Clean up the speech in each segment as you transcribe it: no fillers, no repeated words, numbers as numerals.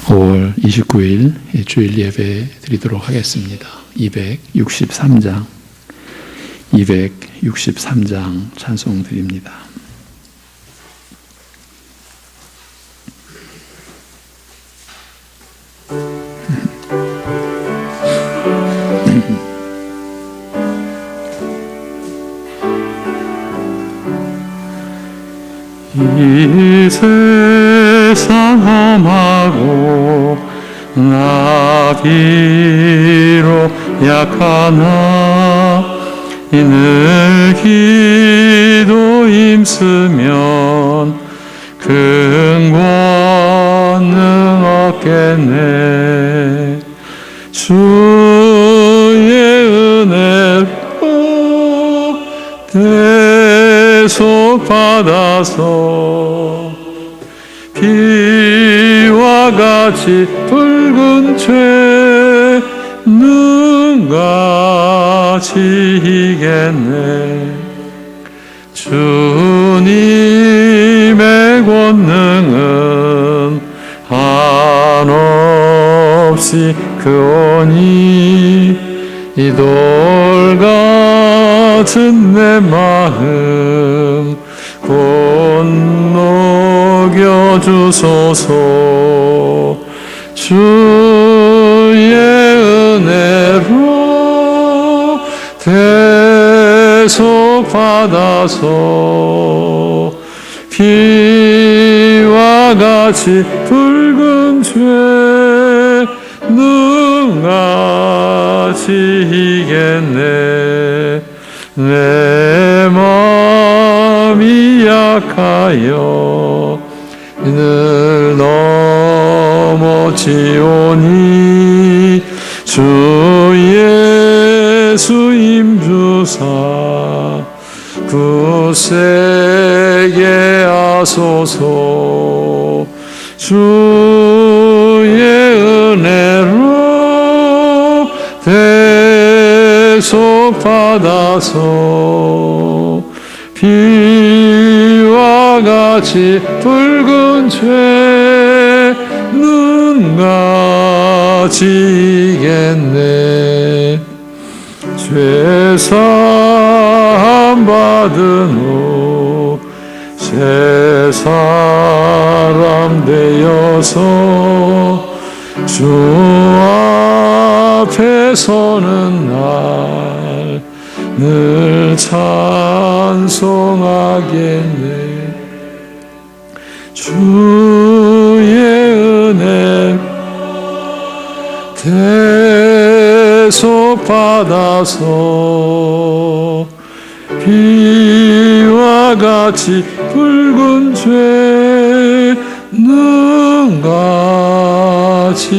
5월 29일 주일 예배 드리도록 하겠습니다. 263장 찬송 드립니다. 이 세상 험하고 나 비록 약하나 늘 기도 힘쓰면 큰 권능 얻겠네. 주의 은혜로 대속 받아서 피와 같이 붉은 죄 눈같이 이겠네. 주님의 권능은 한없이 크오니 이 돌 같은 내 마음 곧 녹여주소서. 주의 은혜로 대속 받아서 피와 같이 붉은 죄 눈같이 이겠네. 내 마음이 약하여 늘 넘어지오니 주 예수 힘주사 굳세게 하소서. 주의 은혜로 대속 받아서 피와 같이 붉은 죄 눈같이 이겠네. 죄사함 받은 후 새 사람 되어서 주 앞에 서는 날 늘 찬송하겠네. 주의 은혜 대속 받아서 피와 같이 붉은 죄 눈같이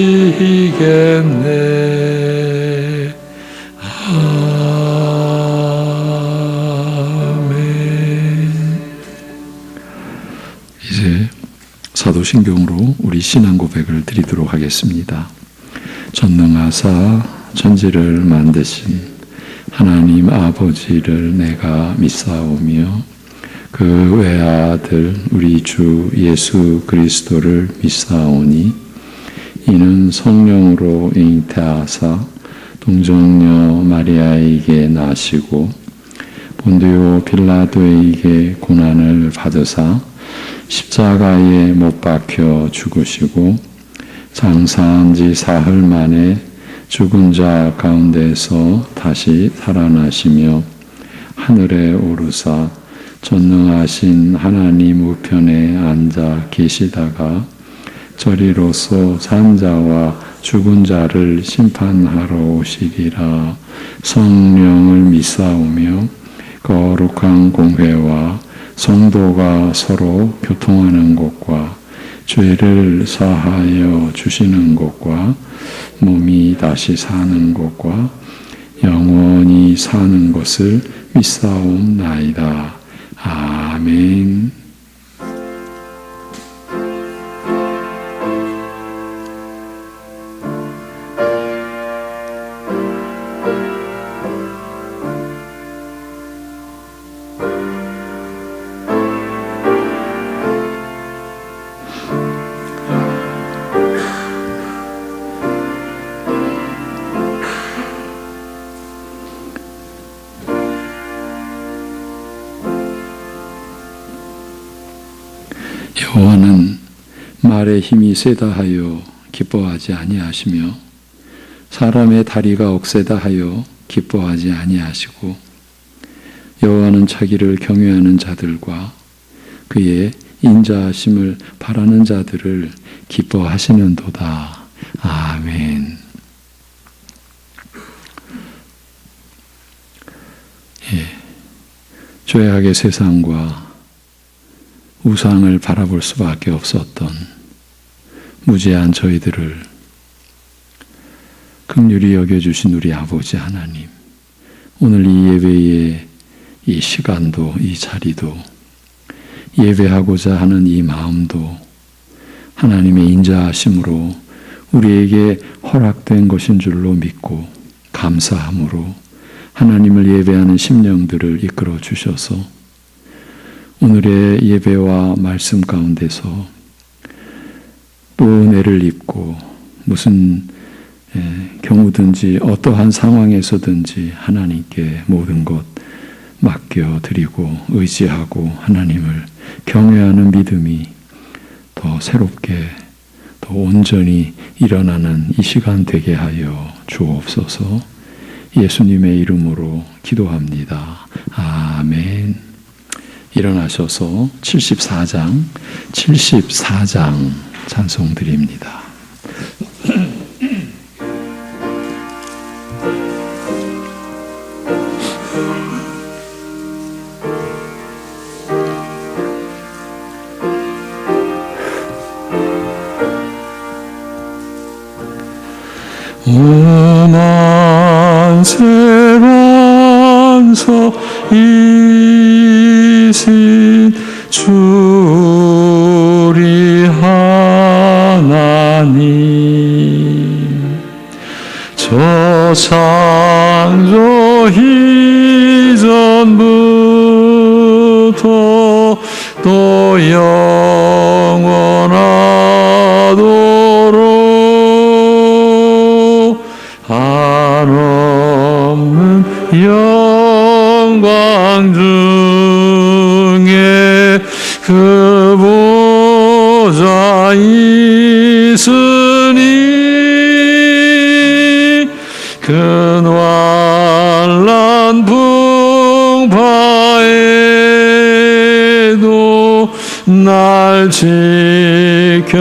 이겠네. 이제 사도신경으로 우리 신앙 고백을 드리도록 하겠습니다. 전능하사 천지를 만드신 하나님 아버지를 내가 믿사오며 그 외아들 우리 주 예수 그리스도를 믿사오니 이는 성령으로 잉태하사 동정녀 마리아에게 나시고 본디오 빌라도에게 고난을 받으사 십자가에 못 박혀 죽으시고 장사한 지 사흘 만에 죽은 자 가운데서 다시 살아나시며 하늘에 오르사 전능하신 하나님 우편에 앉아 계시다가 저리로서 산 자와 죽은 자를 심판하러 오시리라. 성령을 믿사오며 거룩한 공회와 성도가 서로 교통하는 곳과 죄를 사하여 주시는 곳과 몸이 다시 사는 곳과 영원히 사는 것을 믿사옵나이다. 아멘. 말의 힘이 세다 하여 기뻐하지 아니하시며 사람의 다리가 억세다 하여 기뻐하지 아니하시고 여호와는 자기를 경외하는 자들과 그의 인자하심을 바라는 자들을 기뻐하시는도다. 아멘. 죄악의 세상과 우상을 바라볼 수밖에 없었던 무지한 저희들을 긍휼히 여겨주신 우리 아버지 하나님, 오늘 이 예배의 이 시간도, 이 자리도, 예배하고자 하는 이 마음도 하나님의 인자하심으로 우리에게 허락된 것인 줄로 믿고 감사함으로 하나님을 예배하는 심령들을 이끌어 주셔서 오늘의 예배와 말씀 가운데서 또 은혜를 입고 무슨 경우든지 어떠한 상황에서든지 하나님께 모든 것 맡겨드리고 의지하고 하나님을 경외하는 믿음이 더 새롭게 더 온전히 일어나는 이 시간 되게 하여 주옵소서. 예수님의 이름으로 기도합니다. 아멘. 일어나셔서 74장 찬송 드립니다. 만세반서 이신 주리 하나님 저 창조 이전부터 또 영원하도록 한없는 영광 중에 그 보좌 있으니 근환란 풍파에도 날 지켜주시네.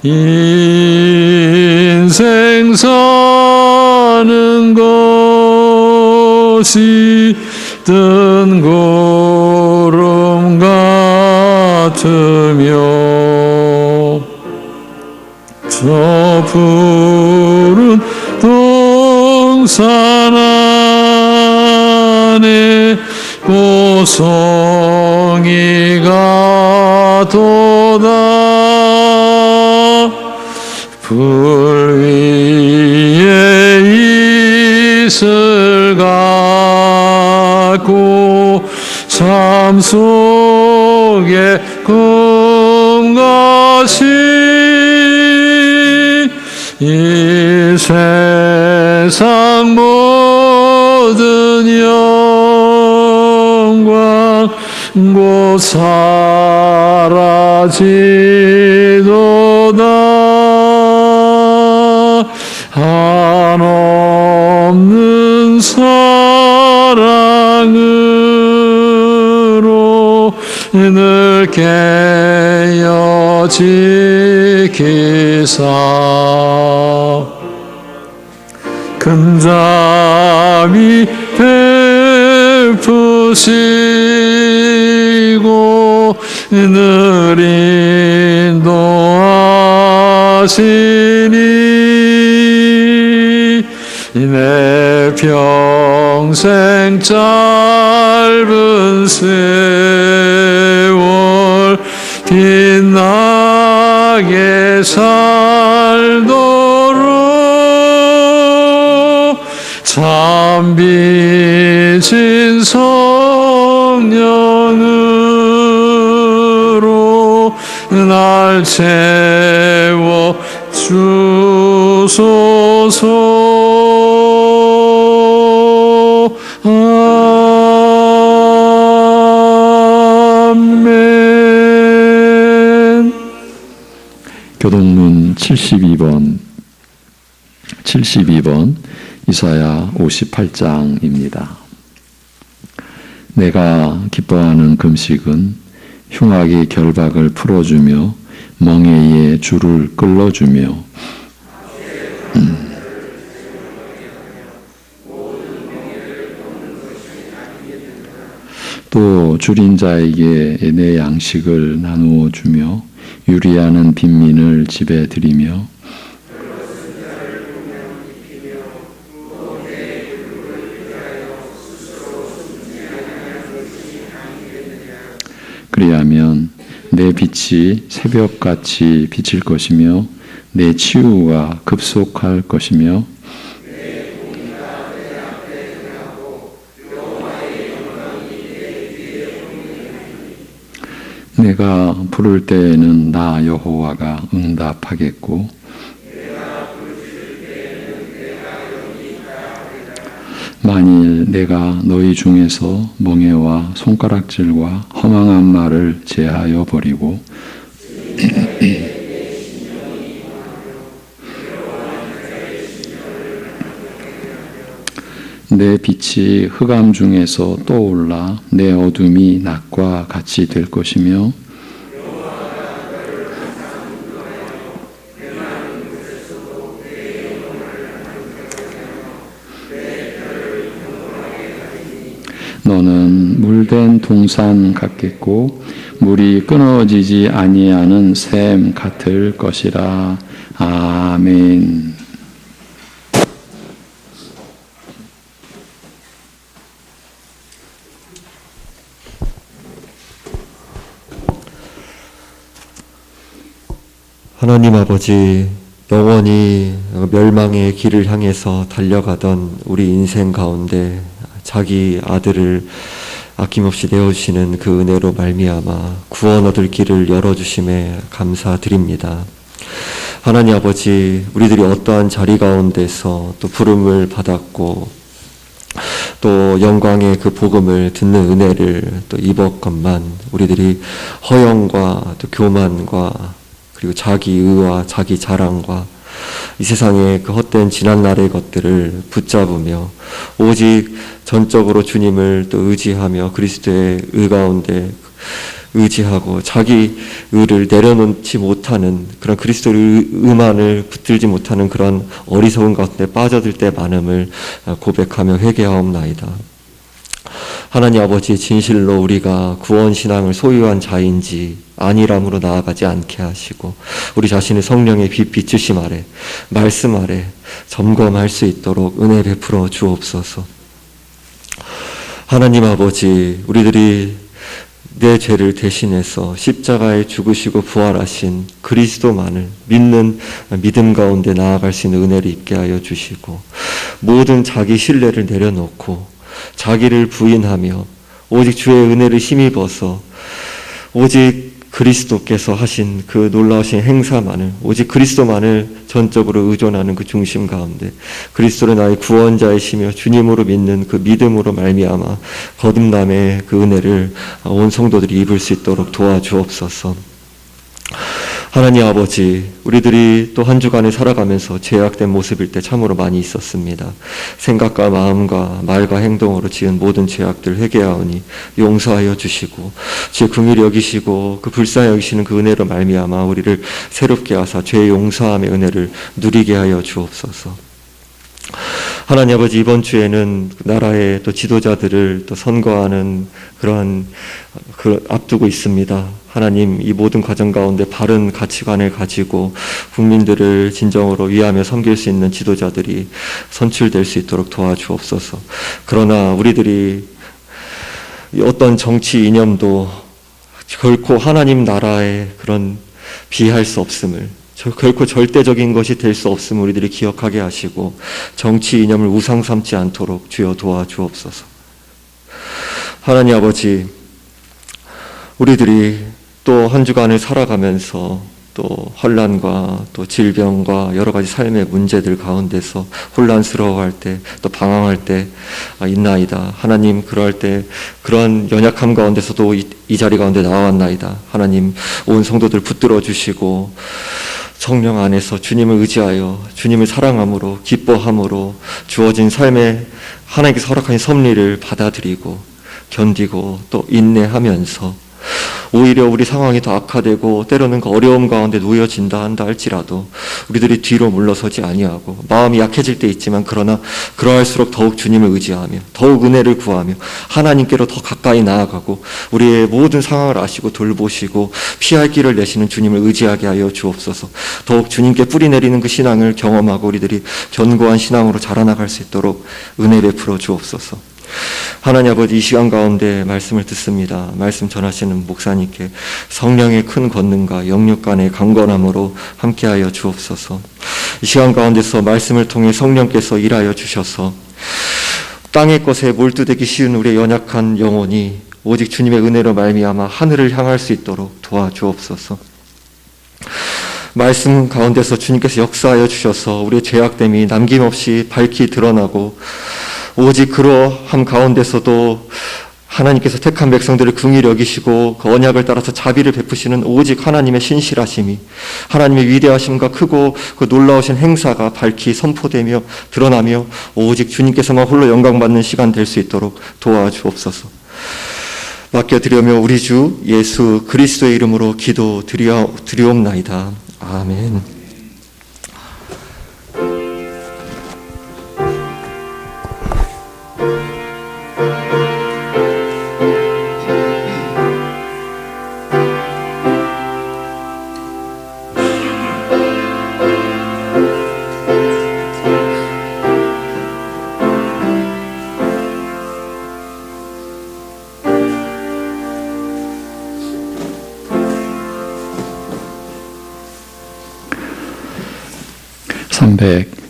인생 사는 것이 뜬 구름 같으며 저 푸른 동산 안에 고송이가 돋아 불 위에 이슬 같고 삶 속에 꿈같이 이 세상 모든 영광 곧 사라지도다. 한없는 사랑으로 늘 깨어 지키사 근자비 베푸시고 늘 인도하시니 내 평생 짧은 세월 빛나게 살도록 참 빛인 성령으로 날 채워 주소서. 교동문 72번 이사야 58장입니다. 내가 기뻐하는 금식은 흉악의 결박을 풀어주며 멍에의 줄을 끌어주며 또 줄인 자에게 내 양식을 나누어 주며 유리하는 빈민을 집에 들이며 그리하면 내 빛이 새벽같이 비칠 것이며 내 치유가 급속할 것이며 내가 부를 때에는 나 여호와가 응답하겠고 만일 내가 너희 중에서 멍에와 손가락질과 허망한 말을 제하여 버리고 내 빛이 흑암 중에서 떠올라 내 어둠이 낮과 같이 될 것이며 너는 물된 동산 같겠고 물이 끊어지지 아니하는 샘 같을 것이라. 아멘. 하나님 아버지, 영원히 멸망의 길을 향해서 달려가던 우리 인생 가운데 자기 아들을 아낌없이 내어주시는 그 은혜로 말미암아 구원 얻을 길을 열어주심에 감사드립니다. 하나님 아버지, 우리들이 어떠한 자리 가운데서 또 부름을 받았고 또 영광의 그 복음을 듣는 은혜를 또 입었건만 우리들이 허영과 또 교만과 그리고 자기 의와 자기 자랑과 이 세상의 그 헛된 지난날의 것들을 붙잡으며 오직 전적으로 주님을 또 의지하며 그리스도의 의 가운데 의지하고 자기 의를 내려놓지 못하는 그런 그리스도의 의만을 붙들지 못하는 그런 어리석은 가운데 빠져들 때 많음을 고백하며 회개하옵나이다. 하나님 아버지, 진실로 우리가 구원신앙을 소유한 자인지 아니람으로 나아가지 않게 하시고 우리 자신의 성령의 빛 비추심 아래 말씀 아래 점검할 수 있도록 은혜 베풀어 주옵소서. 하나님 아버지, 우리들이 내 죄를 대신해서 십자가에 죽으시고 부활하신 그리스도만을 믿는 믿음 가운데 나아갈 수 있는 은혜를 입게 하여 주시고 모든 자기 신뢰를 내려놓고 자기를 부인하며 오직 주의 은혜를 힘입어서 오직 그리스도께서 하신 그 놀라우신 행사만을 오직 그리스도만을 전적으로 의존하는 그 중심 가운데 그리스도를 나의 구원자이시며 주님으로 믿는 그 믿음으로 말미암아 거듭남의 그 은혜를 온 성도들이 입을 수 있도록 도와주옵소서. 하나님 아버지, 우리들이 또 한 주간을 살아가면서 죄악된 모습일 때 참으로 많이 있었습니다. 생각과 마음과 말과 행동으로 지은 모든 죄악들 회개하오니 용서하여 주시고 주의 긍휼히 여기시고 그 불쌍히 여기시는 그 은혜로 말미암아 우리를 새롭게 하사 죄의 용서함의 은혜를 누리게 하여 주옵소서. 하나님 아버지, 이번 주에는 나라의 또 지도자들을 또 선거하는 그러한 앞두고 있습니다. 하나님, 이 모든 과정 가운데 바른 가치관을 가지고 국민들을 진정으로 위하며 섬길 수 있는 지도자들이 선출될 수 있도록 도와주옵소서. 그러나 우리들이 어떤 정치 이념도 결코 하나님 나라의 그런 비할 수 없음을, 결코 절대적인 것이 될 수 없음을 우리들이 기억하게 하시고 정치 이념을 우상 삼지 않도록 주여 도와주옵소서. 하나님 아버지, 우리들이 또 한 주간을 살아가면서 또 환난과 또 질병과 여러 가지 삶의 문제들 가운데서 혼란스러워할 때 또 방황할 때 있나이다. 하나님, 그럴 때 그러한 연약함 가운데서도 이 자리 가운데 나왔나이다. 하나님, 온 성도들 붙들어 주시고 성령 안에서 주님을 의지하여 주님을 사랑함으로 기뻐함으로 주어진 삶에 하나님께서 허락하신 섭리를 받아들이고 견디고 또 인내하면서 오히려 우리 상황이 더 악화되고 때로는 그 어려움 가운데 놓여진다 한다 할지라도 우리들이 뒤로 물러서지 아니하고 마음이 약해질 때 있지만 그러나 그러할수록 더욱 주님을 의지하며 더욱 은혜를 구하며 하나님께로 더 가까이 나아가고 우리의 모든 상황을 아시고 돌보시고 피할 길을 내시는 주님을 의지하게 하여 주옵소서. 더욱 주님께 뿌리 내리는 그 신앙을 경험하고 우리들이 견고한 신앙으로 자라나갈 수 있도록 은혜 베풀어 주옵소서. 하나님 아버지, 이 시간 가운데 말씀을 듣습니다. 말씀 전하시는 목사님께 성령의 큰 권능과 영육 간의 강건함으로 함께하여 주옵소서. 이 시간 가운데서 말씀을 통해 성령께서 일하여 주셔서 땅의 것에 몰두되기 쉬운 우리의 연약한 영혼이 오직 주님의 은혜로 말미암아 하늘을 향할 수 있도록 도와주옵소서. 말씀 가운데서 주님께서 역사하여 주셔서 우리의 죄악됨이 남김없이 밝히 드러나고 오직 그러함 가운데서도 하나님께서 택한 백성들을 긍휼히 여기시고 그 언약을 따라서 자비를 베푸시는 오직 하나님의 신실하심이, 하나님의 위대하심과 크고 그 놀라우신 행사가 밝히 선포되며 드러나며 오직 주님께서만 홀로 영광받는 시간 될 수 있도록 도와주옵소서. 맡겨드리며 우리 주 예수 그리스도의 이름으로 기도드리옵나이다. 아멘.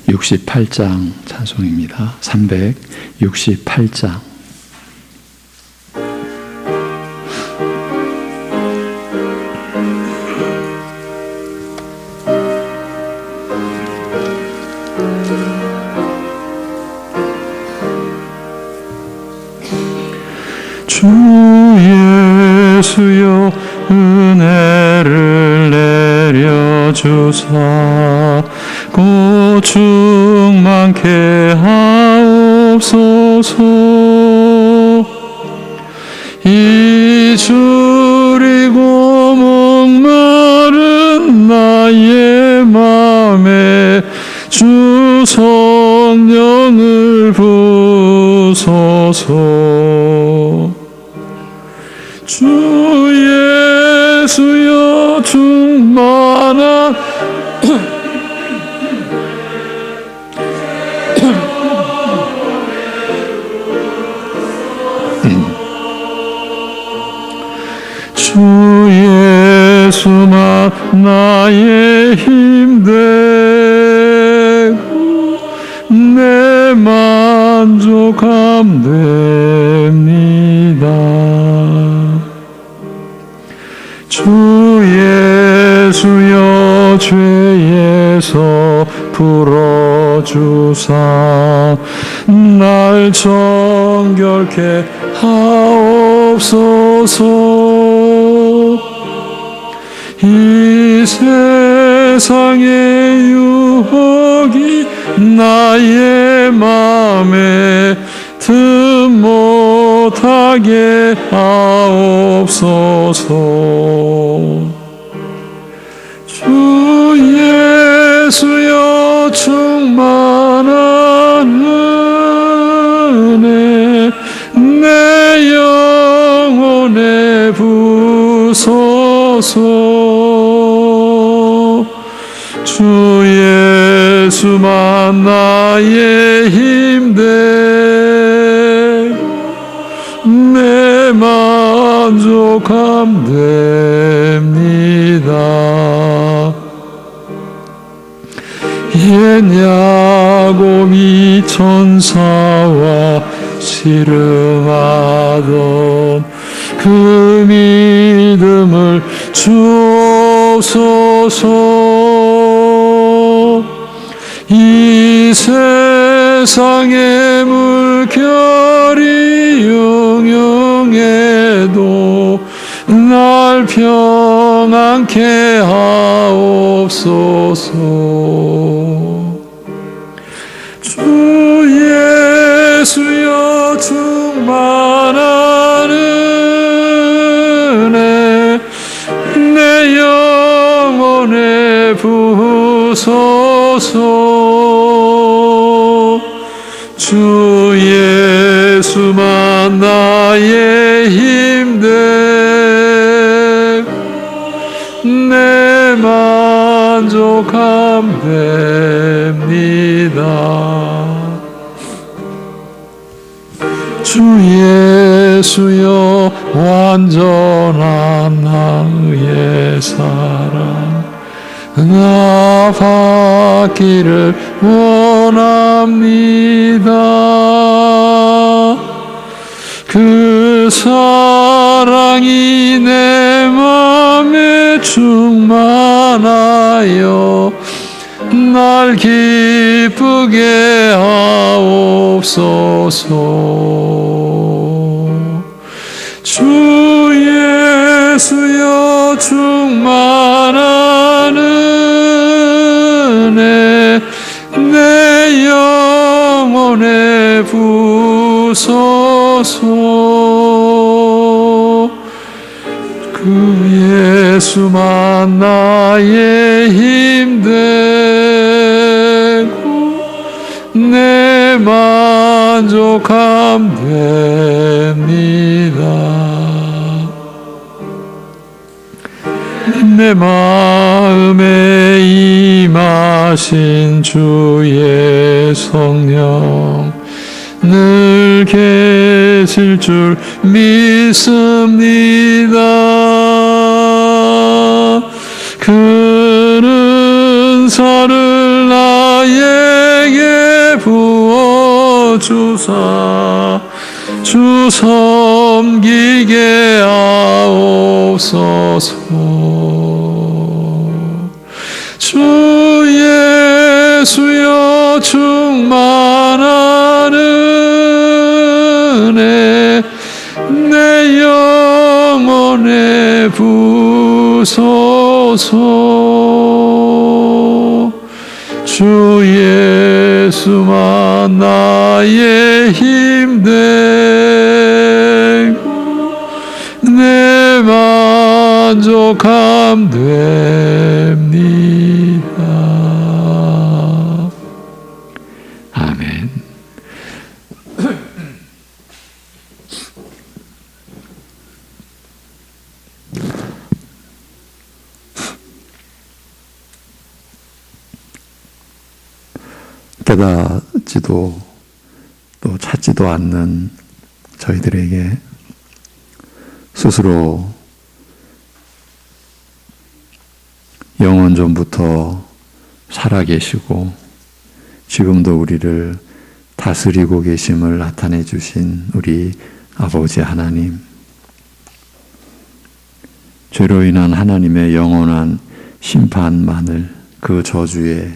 (368장) 찬송입니다. 368장. 주 예수여 은혜를 내려주사 곧 충만케 하옵소서. 이 줄이고 목마른 나의 맘에 주 성령을 부소서. 주 예수여 충만한 주 예수만 나의 힘 되고 내 만족함 됩니다. 주 예수여 죄에서 풀어주사 날 정결케 하옵소서. 이 세상의 유혹이 나의 맘에 틈 못하게 하옵소서. 주 예수여 충만한 은혜 내 영혼에 부소서. 주 예수만 나의 힘 되고 내 만족함 됩니다. 옛 야곱이 천사와 씨름하던 그 믿음을 주옵소서. 이 세상의 물결이 영영해도 날 평안케 하옵소서. 주 예수여 충만한 은혜 내 영혼에 부으소서. 주 예수만 나의 힘되고 내 만족함 됩니다. 주 예수여 완전한 나의 사랑 나 받기를 원합니다. 그 사랑이 내 맘에 충만하여 날 기쁘게 하옵소서. 주 예수여 충만한 은혜 내 영혼에 부으소서. 그 예수만 나의 힘되고 내 만족함 됩니다. 내 마음에 임하신 주의 성령 늘 계실 줄 믿습니다. 그 은사를 나에게 부어주사 주 섬기게 하옵소서. 주 예수여 충만한 은혜 내 영혼에 부소서. 주 예수만 나의 힘되고 내 만족함 됩니다. 아멘. 깨닫지도 또 찾지도 않는 저희들에게 스스로 영원 전부터 살아계시고 지금도 우리를 다스리고 계심을 나타내 주신 우리 아버지 하나님, 죄로 인한 하나님의 영원한 심판만을, 그 저주의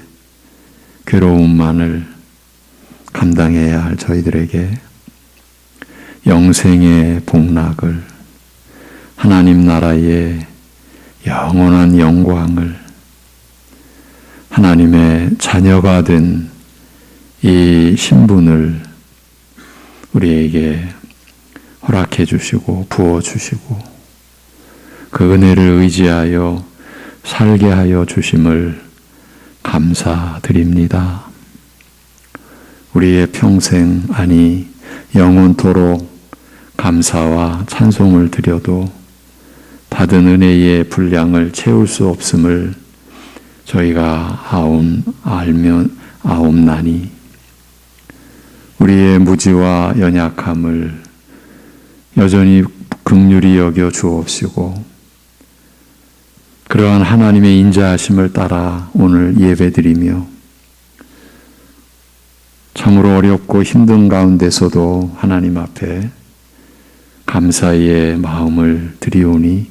괴로움만을 감당해야 할 저희들에게 영생의 복락을, 하나님 나라의 영원한 영광을, 하나님의 자녀가 된 이 신분을 우리에게 허락해 주시고 부어 주시고 그 은혜를 의지하여 살게 하여 주심을 감사드립니다. 우리의 평생, 아니 영원토록 감사와 찬송을 드려도 받은 은혜의 분량을 채울 수 없음을 저희가 아옵나니 우리의 무지와 연약함을 여전히 긍휼히 여겨 주옵시고 그러한 하나님의 인자하심을 따라 오늘 예배드리며 참으로 어렵고 힘든 가운데서도 하나님 앞에 감사의 마음을 드리오니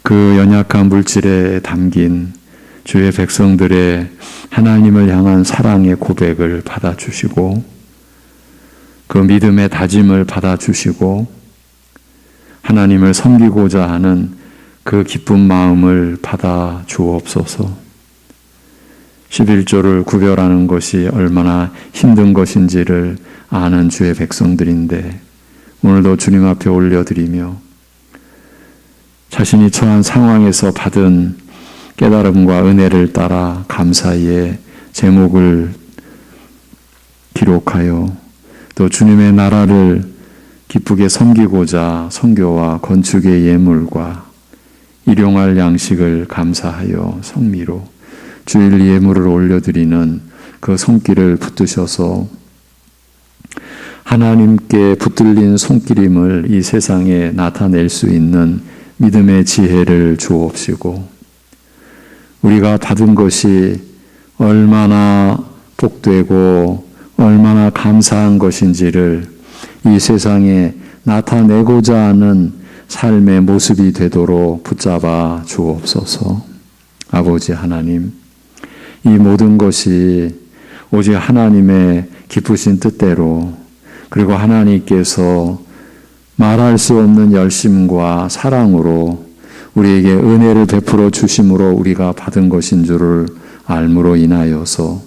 그 연약한 물질에 담긴 주의 백성들의 하나님을 향한 사랑의 고백을 받아주시고 그 믿음의 다짐을 받아주시고 하나님을 섬기고자 하는 그 기쁜 마음을 받아 주옵소서. 11조를 구별하는 것이 얼마나 힘든 것인지를 아는 주의 백성들인데 오늘도 주님 앞에 올려드리며 자신이 처한 상황에서 받은 깨달음과 은혜를 따라 감사의 제목을 기록하여 또 주님의 나라를 기쁘게 섬기고자 선교와 건축의 예물과 일용할 양식을 감사하여 성미로 주일 예물을 올려드리는 그 손길을 붙드셔서 하나님께 붙들린 손길임을 이 세상에 나타낼 수 있는 믿음의 지혜를 주옵시고 우리가 받은 것이 얼마나 복되고 얼마나 감사한 것인지를 이 세상에 나타내고자 하는 삶의 모습이 되도록 붙잡아 주옵소서. 아버지 하나님, 이 모든 것이 오직 하나님의 기쁘신 뜻대로 그리고 하나님께서 말할 수 없는 열심과 사랑으로 우리에게 은혜를 베풀어 주심으로 우리가 받은 것인 줄을 알므로 인하여서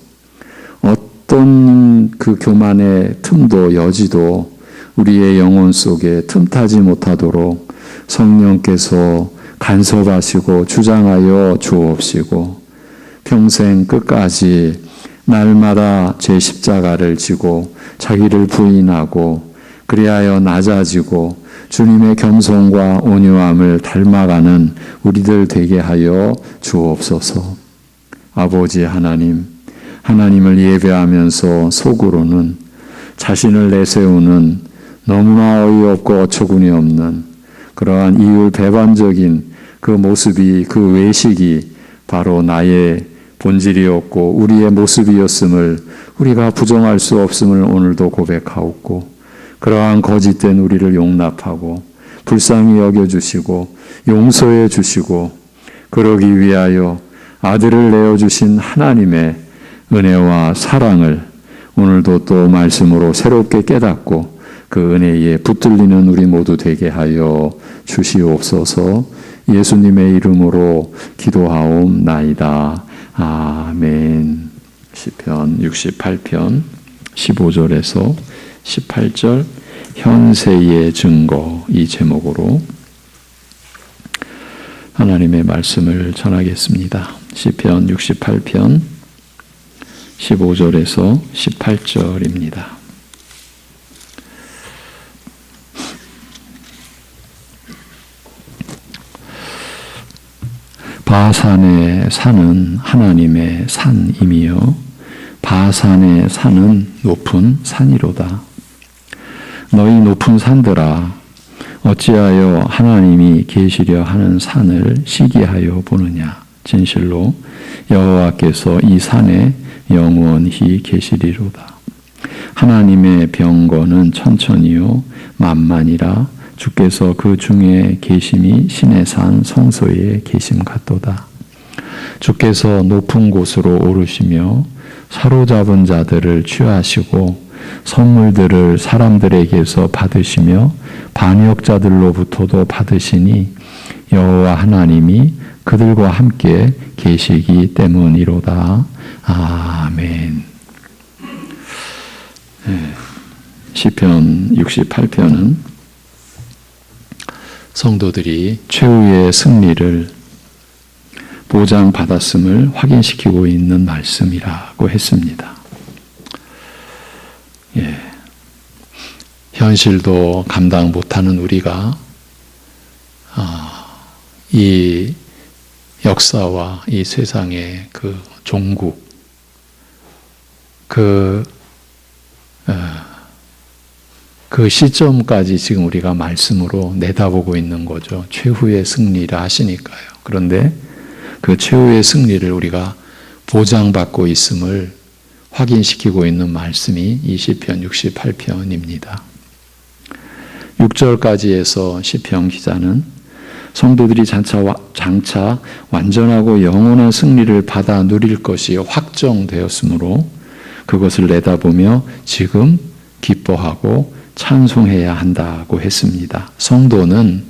어떤 그 교만의 틈도 여지도 우리의 영혼 속에 틈타지 못하도록 성령께서 간섭하시고 주장하여 주옵시고 평생 끝까지 날마다 제 십자가를 지고 자기를 부인하고 그리하여 낮아지고 주님의 겸손과 온유함을 닮아가는 우리들 되게 하여 주옵소서. 아버지 하나님, 하나님을 예배하면서 속으로는 자신을 내세우는 너무나 어이없고 어처구니 없는 그러한 이율배반적인 그 모습이 그 외식이 바로 나의 본질이었고 우리의 모습이었음을 우리가 부정할 수 없음을 오늘도 고백하옵고 그러한 거짓된 우리를 용납하고 불쌍히 여겨주시고 용서해 주시고 그러기 위하여 아들을 내어주신 하나님의 은혜와 사랑을 오늘도 또 말씀으로 새롭게 깨닫고 그 은혜에 붙들리는 우리 모두 되게 하여 주시옵소서. 예수님의 이름으로 기도하옵나이다. 아멘. 시편 68편 15절에서 18절 현세의 증거 이 제목으로 하나님의 말씀을 전하겠습니다. 시편 68편 15절에서 18절입니다. 바산의 산은 하나님의 산이며 바산의 산은 높은 산이로다. 너희 높은 산들아 어찌하여 하나님이 계시려 하는 산을 시기하여 보느냐. 진실로 여호와께서 이 산에 영원히 계시리로다. 하나님의 병거는 천천히요 만만이라 주께서 그 중에 계심이 신의 산 성소에 계심 같도다. 주께서 높은 곳으로 오르시며 사로잡은 자들을 취하시고 선물들을 사람들에게서 받으시며 반역자들로부터도 받으시니 여호와 하나님이 그들과 함께 계시기 때문이로다. 아멘. 시편 68편은 성도들이 최후의 승리를 보장받았음을 확인시키고 있는 말씀이라고 했습니다. 현실도 감당 못하는 우리가 이 역사와 이 세상의 그 종국, 그 시점까지 지금 우리가 말씀으로 내다보고 있는 거죠. 최후의 승리를 하시니까요. 그런데 그 최후의 승리를 우리가 보장받고 있음을 확인시키고 있는 말씀이 이 시편 68편입니다. 6절까지 해서 시편 기자는 성도들이 장차 완전하고 영원한 승리를 받아 누릴 것이 확정되었으므로 그것을 내다보며 지금 기뻐하고 찬송해야 한다고 했습니다. 성도는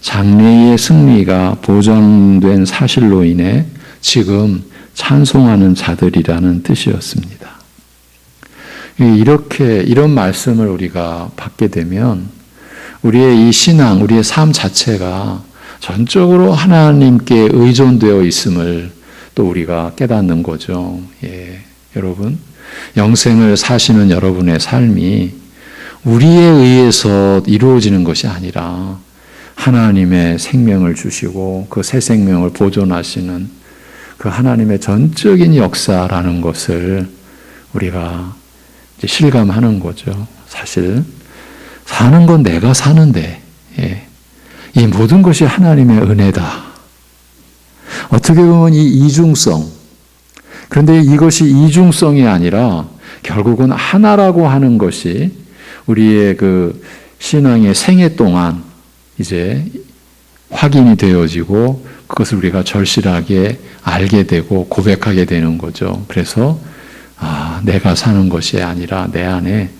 장래의 승리가 보장된 사실로 인해 지금 찬송하는 자들이라는 뜻이었습니다. 이런 말씀을 우리가 받게 되면 우리의 이 신앙, 우리의 삶 자체가 전적으로 하나님께 의존되어 있음을 또 우리가 깨닫는 거죠. 여러분, 영생을 사시는 여러분의 삶이 우리에 의해서 이루어지는 것이 아니라 하나님의 생명을 주시고 그 새 생명을 보존하시는 그 하나님의 전적인 역사라는 것을 우리가 이제 실감하는 거죠. 사실 사는 건 내가 사는데 이 모든 것이 하나님의 은혜다. 어떻게 보면 이 이중성, 그런데 이것이 이중성이 아니라 결국은 하나라고 하는 것이 우리의 그 신앙의 생애 동안 이제 확인이 되어지고 그것을 우리가 절실하게 알게 되고 고백하게 되는 거죠. 그래서 내가 사는 것이 아니라 내 안에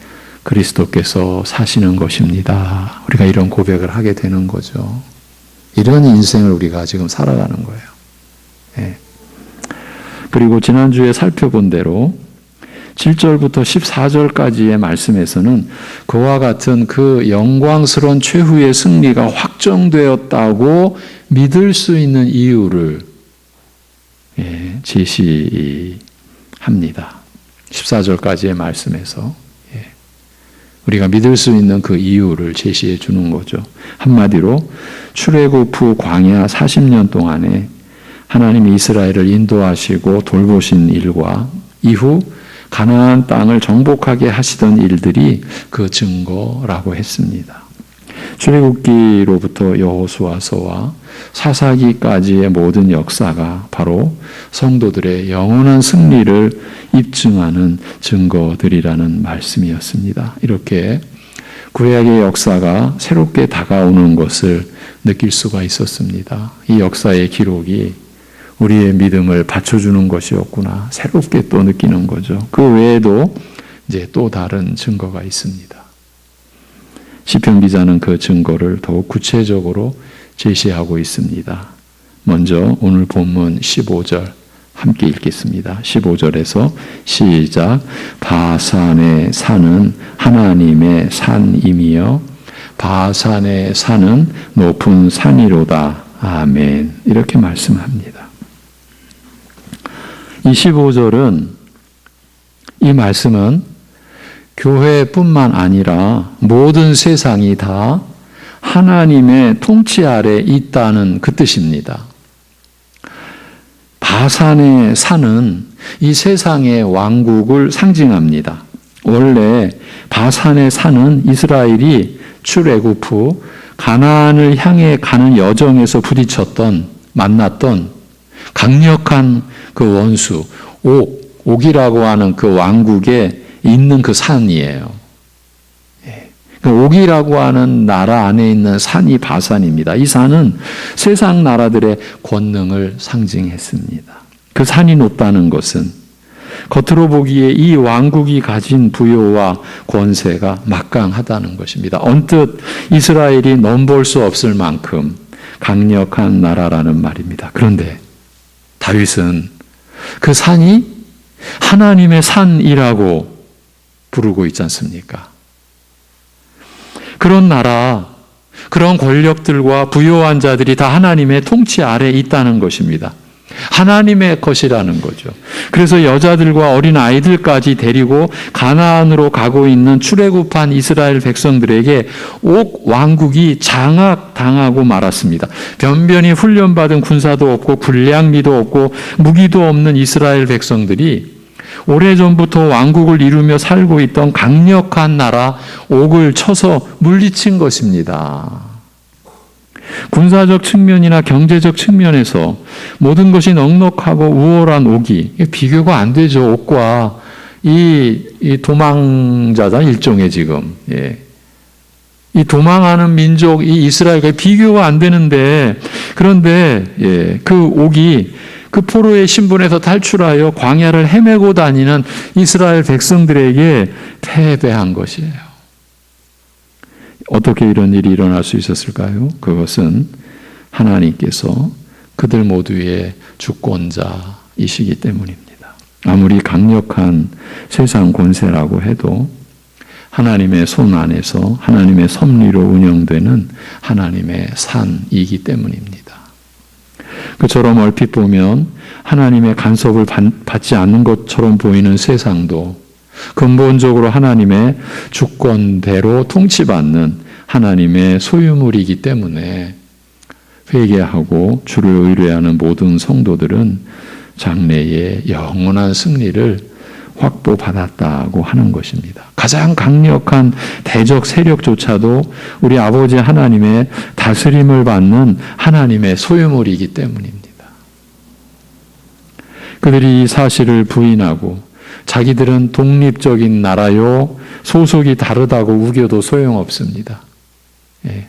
그리스도께서 사시는 것입니다. 우리가 이런 고백을 하게 되는 거죠. 이런 인생을 우리가 지금 살아가는 거예요. 그리고 지난주에 살펴본 대로 7절부터 14절까지의 말씀에서는 그와 같은 그 영광스러운 최후의 승리가 확정되었다고 믿을 수 있는 이유를 제시합니다. 14절까지의 말씀에서 우리가 믿을 수 있는 그 이유를 제시해 주는 거죠. 한마디로 출애굽 후 광야 40년 동안에 하나님이 이스라엘을 인도하시고 돌보신 일과 이후 가나안 땅을 정복하게 하시던 일들이 그 증거라고 했습니다. 출애굽기로부터 여호수아서와 사사기까지의 모든 역사가 바로 성도들의 영원한 승리를 입증하는 증거들이라는 말씀이었습니다. 이렇게 구약의 역사가 새롭게 다가오는 것을 느낄 수가 있었습니다. 이 역사의 기록이 우리의 믿음을 받쳐주는 것이었구나. 새롭게 또 느끼는 거죠. 그 외에도 이제 또 다른 증거가 있습니다. 시편 기자는 그 증거를 더욱 구체적으로 제시하고 있습니다. 먼저 오늘 본문 15절 함께 읽겠습니다. 15절에서 시작. 바산의 산은 하나님의 산임이여 바산의 산은 높은 산이로다. 아멘. 이렇게 말씀합니다. 이 15절은 이 말씀은 교회뿐만 아니라 모든 세상이 다 하나님의 통치 아래 있다는 그 뜻입니다. 바산의 산은 이 세상의 왕국을 상징합니다. 원래 바산의 산은 이스라엘이 출애굽 후 가나안을 향해 가는 여정에서 만났던 강력한 그 원수, 옥이라고 하는 그 왕국에 있는 그 산이에요. 옥이라고 하는 나라 안에 있는 산이 바산입니다. 이 산은 세상 나라들의 권능을 상징했습니다. 그 산이 높다는 것은 겉으로 보기에 이 왕국이 가진 부요와 권세가 막강하다는 것입니다. 언뜻 이스라엘이 넘볼 수 없을 만큼 강력한 나라라는 말입니다. 그런데 다윗은 그 산이 하나님의 산이라고 부르고 있지 않습니까? 그런 나라, 그런 권력들과 부요한 자들이 다 하나님의 통치 아래에 있다는 것입니다. 하나님의 것이라는 거죠. 그래서 여자들과 어린 아이들까지 데리고 가나안으로 가고 있는 출애굽한 이스라엘 백성들에게 옥 왕국이 장악당하고 말았습니다. 변변히 훈련받은 군사도 없고 군량미도 없고 무기도 없는 이스라엘 백성들이 오래전부터 왕국을 이루며 살고 있던 강력한 나라 옥을 쳐서 물리친 것입니다. 군사적 측면이나 경제적 측면에서 모든 것이 넉넉하고 우월한 옥이 비교가 안 되죠. 옥과 이 도망자다 일종의 지금 이 도망하는 민족 이 이스라엘과 비교가 안 되는데 그런데 그 옥이 그 포로의 신분에서 탈출하여 광야를 헤매고 다니는 이스라엘 백성들에게 패배한 것이에요. 어떻게 이런 일이 일어날 수 있었을까요? 그것은 하나님께서 그들 모두의 주권자이시기 때문입니다. 아무리 강력한 세상 권세라고 해도 하나님의 손 안에서 하나님의 섭리로 운영되는 하나님의 산이기 때문입니다. 그처럼 얼핏 보면 하나님의 간섭을 받지 않는 것처럼 보이는 세상도 근본적으로 하나님의 주권대로 통치받는 하나님의 소유물이기 때문에 회개하고 주를 의뢰하는 모든 성도들은 장래에 영원한 승리를 확보받았다고 하는 것입니다. 가장 강력한 대적 세력조차도 우리 아버지 하나님의 다스림을 받는 하나님의 소유물이기 때문입니다. 그들이 이 사실을 부인하고 자기들은 독립적인 나라요, 소속이 다르다고 우겨도 소용없습니다. 예.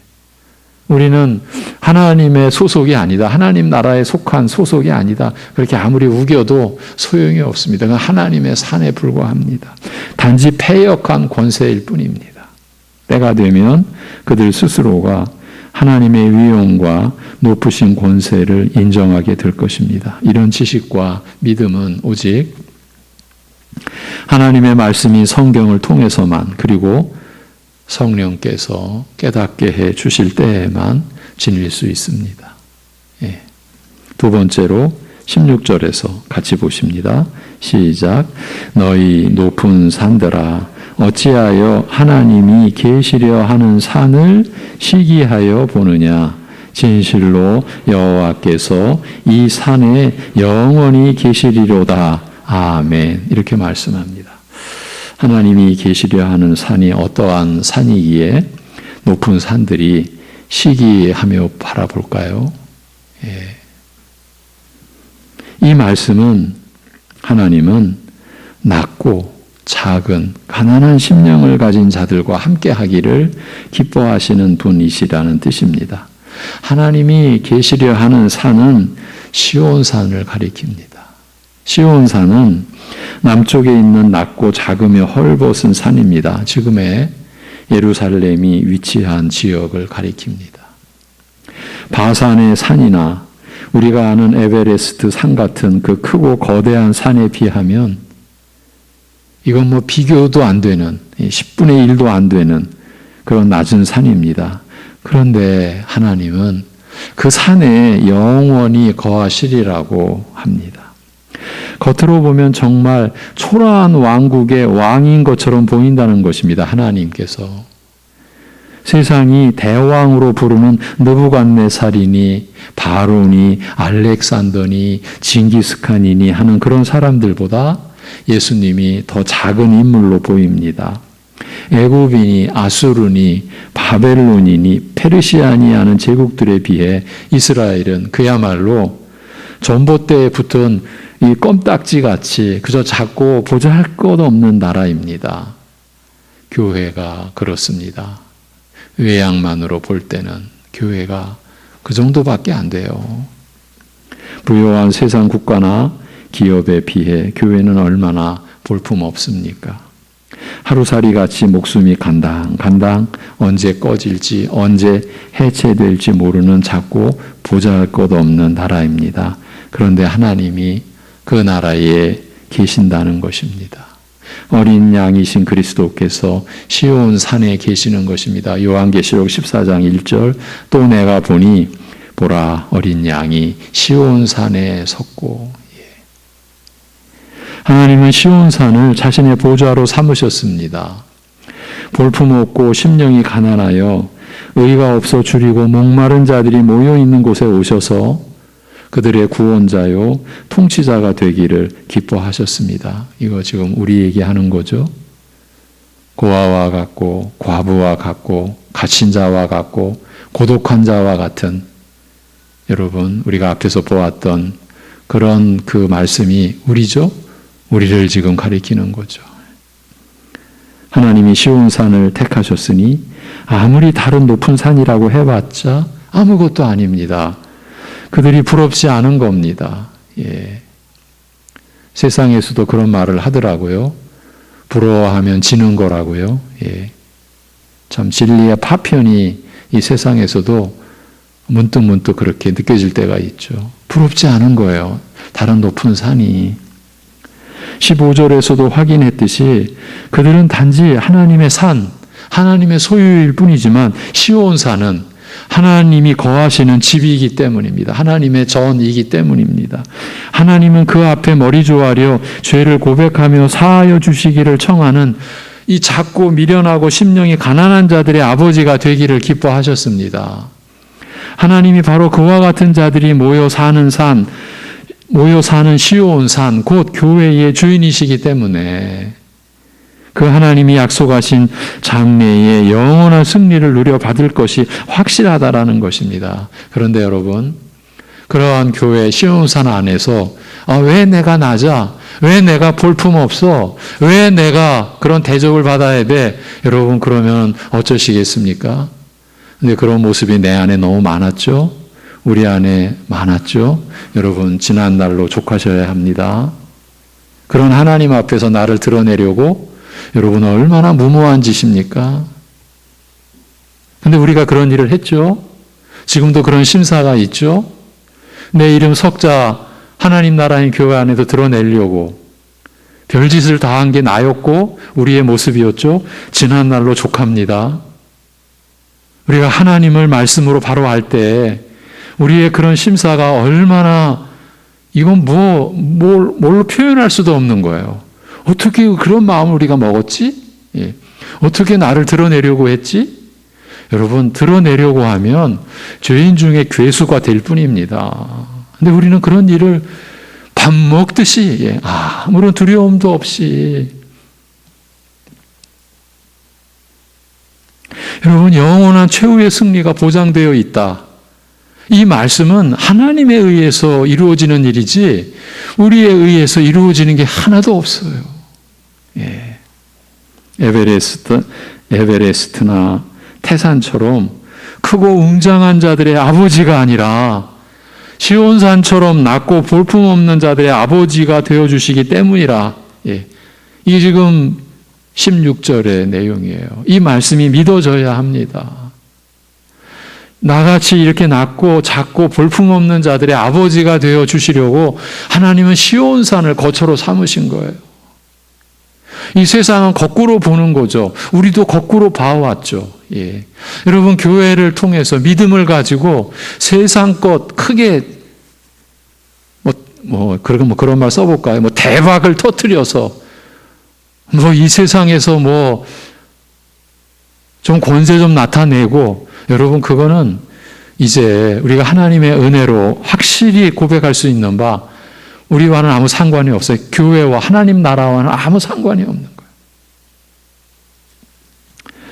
우리는 하나님의 소속이 아니다. 하나님 나라에 속한 소속이 아니다. 그렇게 아무리 우겨도 소용이 없습니다. 그건 하나님의 산에 불과합니다. 단지 패역한 권세일 뿐입니다. 때가 되면 그들 스스로가 하나님의 위엄과 높으신 권세를 인정하게 될 것입니다. 이런 지식과 믿음은 오직 하나님의 말씀이 성경을 통해서만, 그리고 성령께서 깨닫게 해 주실 때에만 지닐 수 있습니다. 예. 두 번째로 16절에서 같이 보십니다. 시작. 너희 높은 산들아 어찌하여 하나님이 계시려 하는 산을 시기하여 보느냐. 진실로 여호와께서 이 산에 영원히 계시리로다. 아멘. 이렇게 말씀합니다. 하나님이 계시려 하는 산이 어떠한 산이기에 높은 산들이 시기하며 바라볼까요? 예. 이 말씀은 하나님은 낮고 작은 가난한 심령을 가진 자들과 함께 하기를 기뻐하시는 분이시라는 뜻입니다. 하나님이 계시려 하는 산은 시온산을 가리킵니다. 시온산은 남쪽에 있는 낮고 작으며 헐벗은 산입니다. 지금의 예루살렘이 위치한 지역을 가리킵니다. 바산의 산이나 우리가 아는 에베레스트 산 같은 그 크고 거대한 산에 비하면 이건 뭐 비교도 안 되는 10분의 1도 안 되는 그런 낮은 산입니다. 그런데 하나님은 그 산에 영원히 거하시리라고 합니다. 겉으로 보면 정말 초라한 왕국의 왕인 것처럼 보인다는 것입니다. 하나님께서. 세상이 대왕으로 부르는 느부갓네살이니 바로니 알렉산더니 징기스칸이니 하는 그런 사람들보다 예수님이 더 작은 인물로 보입니다. 애굽이니 아수르니 바벨론이니 페르시아니 하는 제국들에 비해 이스라엘은 그야말로 전봇대에 붙은 이 껌딱지같이 그저 작고 보잘것 없는 나라입니다. 교회가 그렇습니다. 외양만으로 볼 때는 교회가 그 정도밖에 안 돼요. 부유한 세상 국가나 기업에 비해 교회는 얼마나 볼품없습니까? 하루살이같이 목숨이 간당 언제 꺼질지 언제 해체될지 모르는 작고 보잘것없는 나라입니다. 그런데 하나님이 그 나라에 계신다는 것입니다. 어린 양이신 그리스도께서 시온 산에 계시는 것입니다. 요한계시록 14장 1절 또 내가 보니 보라 어린 양이 시온 산에 섰고. 하나님은 시온 산을 자신의 보좌로 삼으셨습니다. 볼품없고 심령이 가난하여 의가 없어 줄이고 목마른 자들이 모여 있는 곳에 오셔서 그들의 구원자요 통치자가 되기를 기뻐하셨습니다. 이거 지금 우리에게 하는 거죠. 고아와 같고 과부와 같고 갇힌 자와 같고 고독한 자와 같은, 여러분 우리가 앞에서 보았던 그런 그 말씀이 우리죠. 우리를 지금 가리키는 거죠. 하나님이 시온산을 택하셨으니 아무리 다른 높은 산이라고 해봤자 아무것도 아닙니다. 그들이 부럽지 않은 겁니다. 예. 세상에서도 그런 말을 하더라고요. 부러워하면 지는 거라고요. 예. 참 진리의 파편이 이 세상에서도 문득문득 그렇게 느껴질 때가 있죠. 부럽지 않은 거예요. 다른 높은 산이. 15절에서도 확인했듯이 그들은 단지 하나님의 산, 하나님의 소유일 뿐이지만 시온산은 하나님이 거하시는 집이기 때문입니다. 하나님의 전이기 때문입니다. 하나님은 그 앞에 머리 조아려 죄를 고백하며 사하여 주시기를 청하는 이 작고 미련하고 심령이 가난한 자들의 아버지가 되기를 기뻐하셨습니다. 하나님이 바로 그와 같은 자들이 모여 사는 시온산, 곧 교회의 주인이시기 때문에 그 하나님이 약속하신 장래의 영원한 승리를 누려받을 것이 확실하다라는 것입니다. 그런데 여러분, 그러한 교회 시온산 안에서 왜 내가 낮아? 왜 내가 볼품없어? 왜 내가 그런 대접을 받아야 돼? 여러분, 그러면 어쩌시겠습니까? 근데 그런 모습이 내 안에 너무 많았죠? 우리 안에 많았죠? 여러분, 지난 날로 족하셔야 합니다. 그런 하나님 앞에서 나를 드러내려고 여러분 얼마나 무모한 짓입니까? 근데 우리가 그런 일을 했죠? 지금도 그런 심사가 있죠? 내 이름 석자 하나님 나라의 교회 안에서 드러내려고 별짓을 다한 게 나였고 우리의 모습이었죠? 지난 날로 족합니다. 우리가 하나님을 말씀으로 바로 알 때 우리의 그런 심사가 얼마나 이건 뭘로 표현할 수도 없는 거예요. 어떻게 그런 마음을 우리가 먹었지? 예. 어떻게 나를 드러내려고 했지? 여러분, 드러내려고 하면 죄인 중에 괴수가 될 뿐입니다. 근데 우리는 그런 일을 밥 먹듯이 아무런 두려움도 없이 여러분, 영원한 최후의 승리가 보장되어 있다. 이 말씀은 하나님에 의해서 이루어지는 일이지 우리에 의해서 이루어지는 게 하나도 없어요. 예. 에베레스트나 태산처럼 크고 웅장한 자들의 아버지가 아니라 시온산처럼 낮고 볼품없는 자들의 아버지가 되어주시기 때문이라. 예. 이게 지금 16절의 내용이에요. 이 말씀이 믿어져야 합니다. 나같이 이렇게 낮고 작고 볼품없는 자들의 아버지가 되어 주시려고 하나님은 시온산을 거처로 삼으신 거예요. 이 세상은 거꾸로 보는 거죠. 우리도 거꾸로 봐왔죠. 예. 여러분, 교회를 통해서 믿음을 가지고 세상 것 크게 그런 말 써볼까요? 대박을 터뜨려서 이 세상에서 좀 권세 좀 나타내고, 여러분, 그거는 이제 우리가 하나님의 은혜로 확실히 고백할 수 있는 바 우리와는 아무 상관이 없어요. 교회와 하나님 나라와는 아무 상관이 없는 거예요.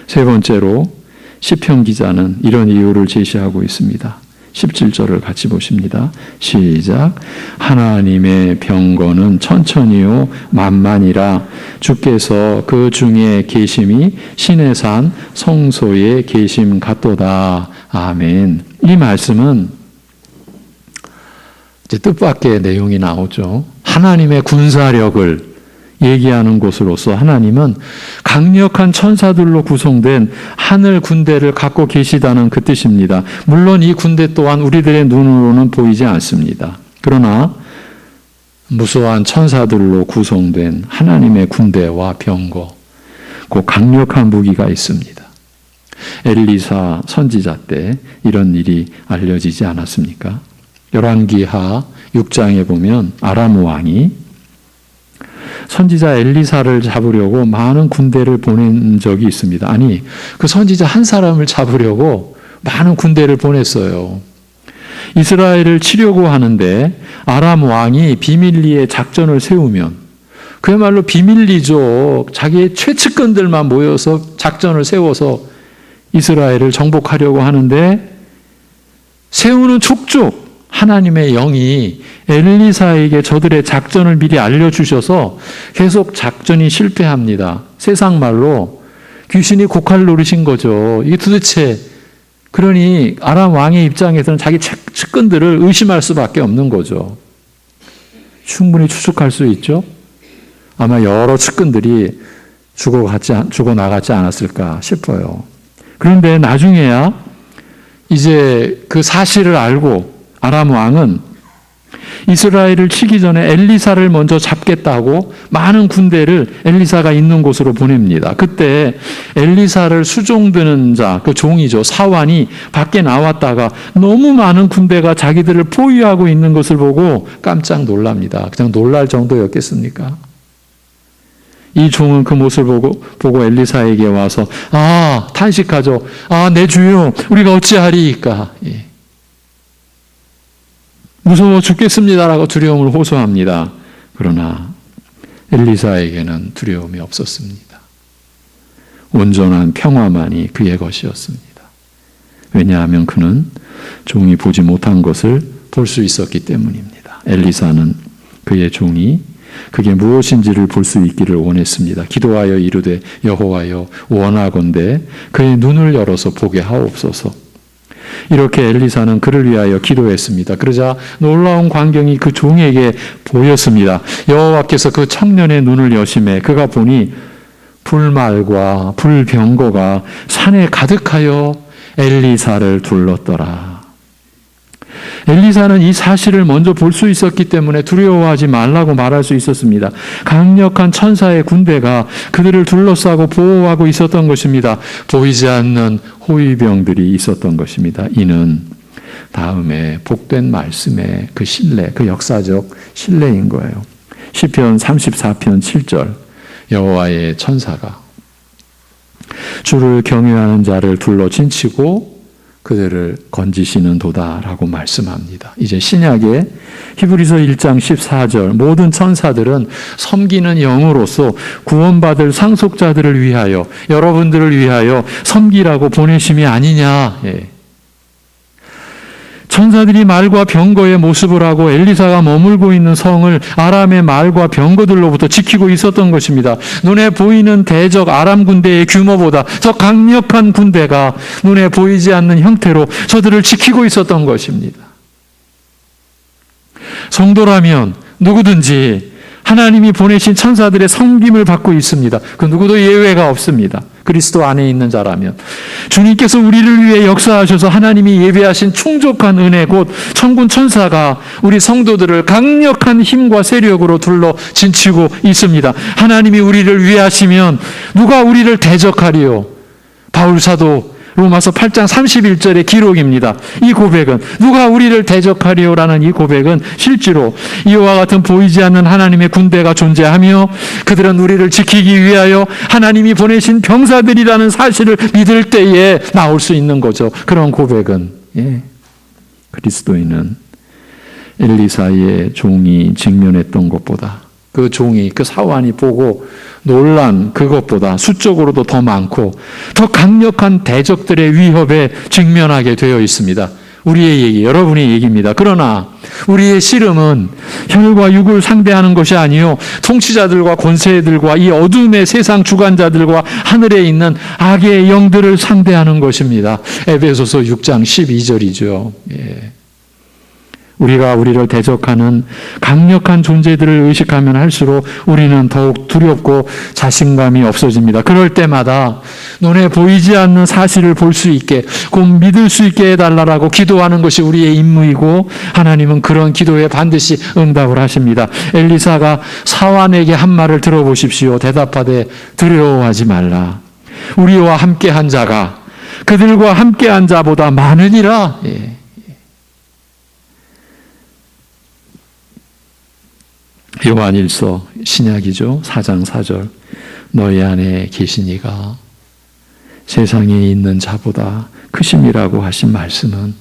세 번째로 시편 기자는 이런 이유를 제시하고 있습니다. 17절을 같이 보십니다. 시작. 하나님의 병거는 천천히요 만만이라 주께서 그 중에 계심이 신의 산 성소에 계심 같도다. 아멘. 이 말씀은 이제 뜻밖의 내용이 나오죠. 하나님의 군사력을 얘기하는 곳으로서 하나님은 강력한 천사들로 구성된 하늘 군대를 갖고 계시다는 그 뜻입니다. 물론 이 군대 또한 우리들의 눈으로는 보이지 않습니다. 그러나 무수한 천사들로 구성된 하나님의 군대와 병거, 그 강력한 무기가 있습니다. 엘리사 선지자 때 이런 일이 알려지지 않았습니까? 열왕기하 6장에 보면 아람 왕이 선지자 엘리사를 잡으려고 많은 군대를 보낸 적이 있습니다. 아니, 그 선지자 한 사람을 잡으려고 많은 군대를 보냈어요. 이스라엘을 치려고 하는데 아람 왕이 비밀리에 작전을 세우면, 그야말로 비밀리죠. 자기의 최측근들만 모여서 작전을 세워서 이스라엘을 정복하려고 하는데, 세우는 촉촉 하나님의 영이 엘리사에게 저들의 작전을 미리 알려주셔서 계속 작전이 실패합니다. 세상 말로 귀신이 고칼 노리신 거죠. 이게 도대체, 그러니 아람 왕의 입장에서는 자기 측근들을 의심할 수밖에 없는 거죠. 충분히 추측할 수 있죠. 아마 여러 측근들이 죽어나가지 않았을까 싶어요. 그런데 나중에야 이제 그 사실을 알고 아람 왕은 이스라엘을 치기 전에 엘리사를 먼저 잡겠다고 많은 군대를 엘리사가 있는 곳으로 보냅니다. 그때 엘리사를 수종드는 자, 그 종이죠. 사환이 밖에 나왔다가 너무 많은 군대가 자기들을 포위하고 있는 것을 보고 깜짝 놀랍니다. 그냥 놀랄 정도였겠습니까? 이 종은 그 모습을 보고 엘리사에게 와서 탄식하죠. 내 주여, 우리가 어찌하리이까? 예. 무서워 죽겠습니다라고 두려움을 호소합니다. 그러나 엘리사에게는 두려움이 없었습니다. 온전한 평화만이 그의 것이었습니다. 왜냐하면 그는 종이 보지 못한 것을 볼 수 있었기 때문입니다. 엘리사는 그의 종이 그게 무엇인지를 볼 수 있기를 원했습니다. 기도하여 이르되 여호와여 원하건대 그의 눈을 열어서 보게 하옵소서. 이렇게 엘리사는 그를 위하여 기도했습니다. 그러자 놀라운 광경이 그 종에게 보였습니다. 여호와께서 그 청년의 눈을 여심해 그가 보니 불말과 불병거가 산에 가득하여 엘리사를 둘렀더라. 엘리사는 이 사실을 먼저 볼 수 있었기 때문에 두려워하지 말라고 말할 수 있었습니다. 강력한 천사의 군대가 그들을 둘러싸고 보호하고 있었던 것입니다. 보이지 않는 호위병들이 있었던 것입니다. 이는 다음에 복된 말씀의 그 신뢰, 그 역사적 신뢰인 거예요. 시편 34편 7절 여호와의 천사가 주를 경외하는 자를 둘러 진치고 그들을 건지시는 도다라고 말씀합니다. 이제 신약의 히브리서 1장 14절 모든 천사들은 섬기는 영으로서 구원받을 상속자들을 위하여 여러분들을 위하여 섬기라고 보내심이 아니냐. 천사들이 말과 병거의 모습을 하고 엘리사가 머물고 있는 성을 아람의 말과 병거들로부터 지키고 있었던 것입니다. 눈에 보이는 대적 아람 군대의 규모보다 더 강력한 군대가 눈에 보이지 않는 형태로 저들을 지키고 있었던 것입니다. 성도라면 누구든지 하나님이 보내신 천사들의 섬김을 받고 있습니다. 그 누구도 예외가 없습니다. 그리스도 안에 있는 자라면 주님께서 우리를 위해 역사하셔서 하나님이 예배하신 충족한 은혜 곧 천군 천사가 우리 성도들을 강력한 힘과 세력으로 둘러 진치고 있습니다. 하나님이 우리를 위하시면 누가 우리를 대적하리요? 바울 사도 로마서 8장 31절의 기록입니다. 이 고백은 누가 우리를 대적하리요라는 이 고백은 실제로 이와 같은 보이지 않는 하나님의 군대가 존재하며 그들은 우리를 지키기 위하여 하나님이 보내신 병사들이라는 사실을 믿을 때에 나올 수 있는 거죠. 그런 고백은 그리스도인은 엘리사의 종이 직면했던 것보다 그 종이 그 사환이 보고 놀란 그것보다 수적으로도 더 많고 더 강력한 대적들의 위협에 직면하게 되어 있습니다. 우리의 얘기, 여러분의 얘기입니다. 그러나 우리의 씨름은 혈과 육을 상대하는 것이 아니요 통치자들과 권세들과 이 어둠의 세상 주관자들과 하늘에 있는 악의 영들을 상대하는 것입니다. 에베소서 6장 12절이죠. 우리가 우리를 대적하는 강력한 존재들을 의식하면 할수록 우리는 더욱 두렵고 자신감이 없어집니다. 그럴 때마다 눈에 보이지 않는 사실을 볼 수 있게, 곧 믿을 수 있게 해달라고 기도하는 것이 우리의 임무이고 하나님은 그런 기도에 반드시 응답을 하십니다. 엘리사가 사환에게 한 말을 들어보십시오. 대답하되 두려워하지 말라. 우리와 함께한 자가 그들과 함께한 자보다 많으니라. 요한일서 신약이죠. 4장 4절 너희 안에 계신 이가 세상에 있는 자보다 크심이라고 하신 말씀은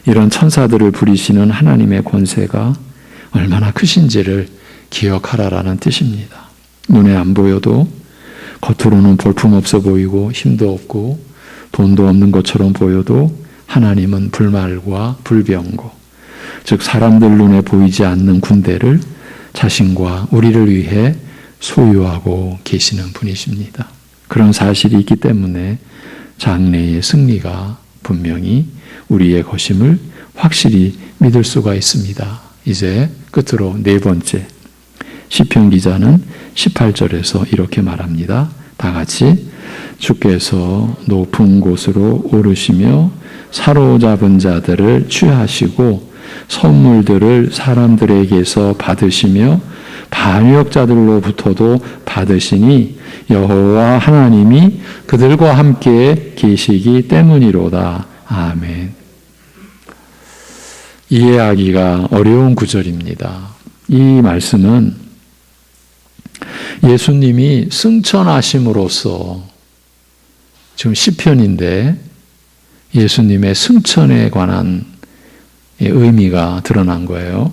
이런 천사들을 부리시는 하나님의 권세가 얼마나 크신지를 기억하라라는 뜻입니다. 눈에 안 보여도 겉으로는 볼품없어 보이고 힘도 없고 돈도 없는 것처럼 보여도 하나님은 불말과 불병거 즉 사람들 눈에 보이지 않는 군대를 자신과 우리를 위해 소유하고 계시는 분이십니다. 그런 사실이 있기 때문에 장래의 승리가 분명히 우리의 것임을 확실히 믿을 수가 있습니다. 이제 끝으로 네 번째, 시편 기자는 18절에서 이렇게 말합니다. 다 같이 주께서 높은 곳으로 오르시며 사로잡은 자들을 취하시고 선물들을 사람들에게서 받으시며 반역자들로부터도 받으시니 여호와 하나님이 그들과 함께 계시기 때문이로다. 아멘. 이해하기가 어려운 구절입니다. 이 말씀은 예수님이 승천하심으로써, 지금 시편인데 예수님의 승천에 관한 의미가 드러난 거예요.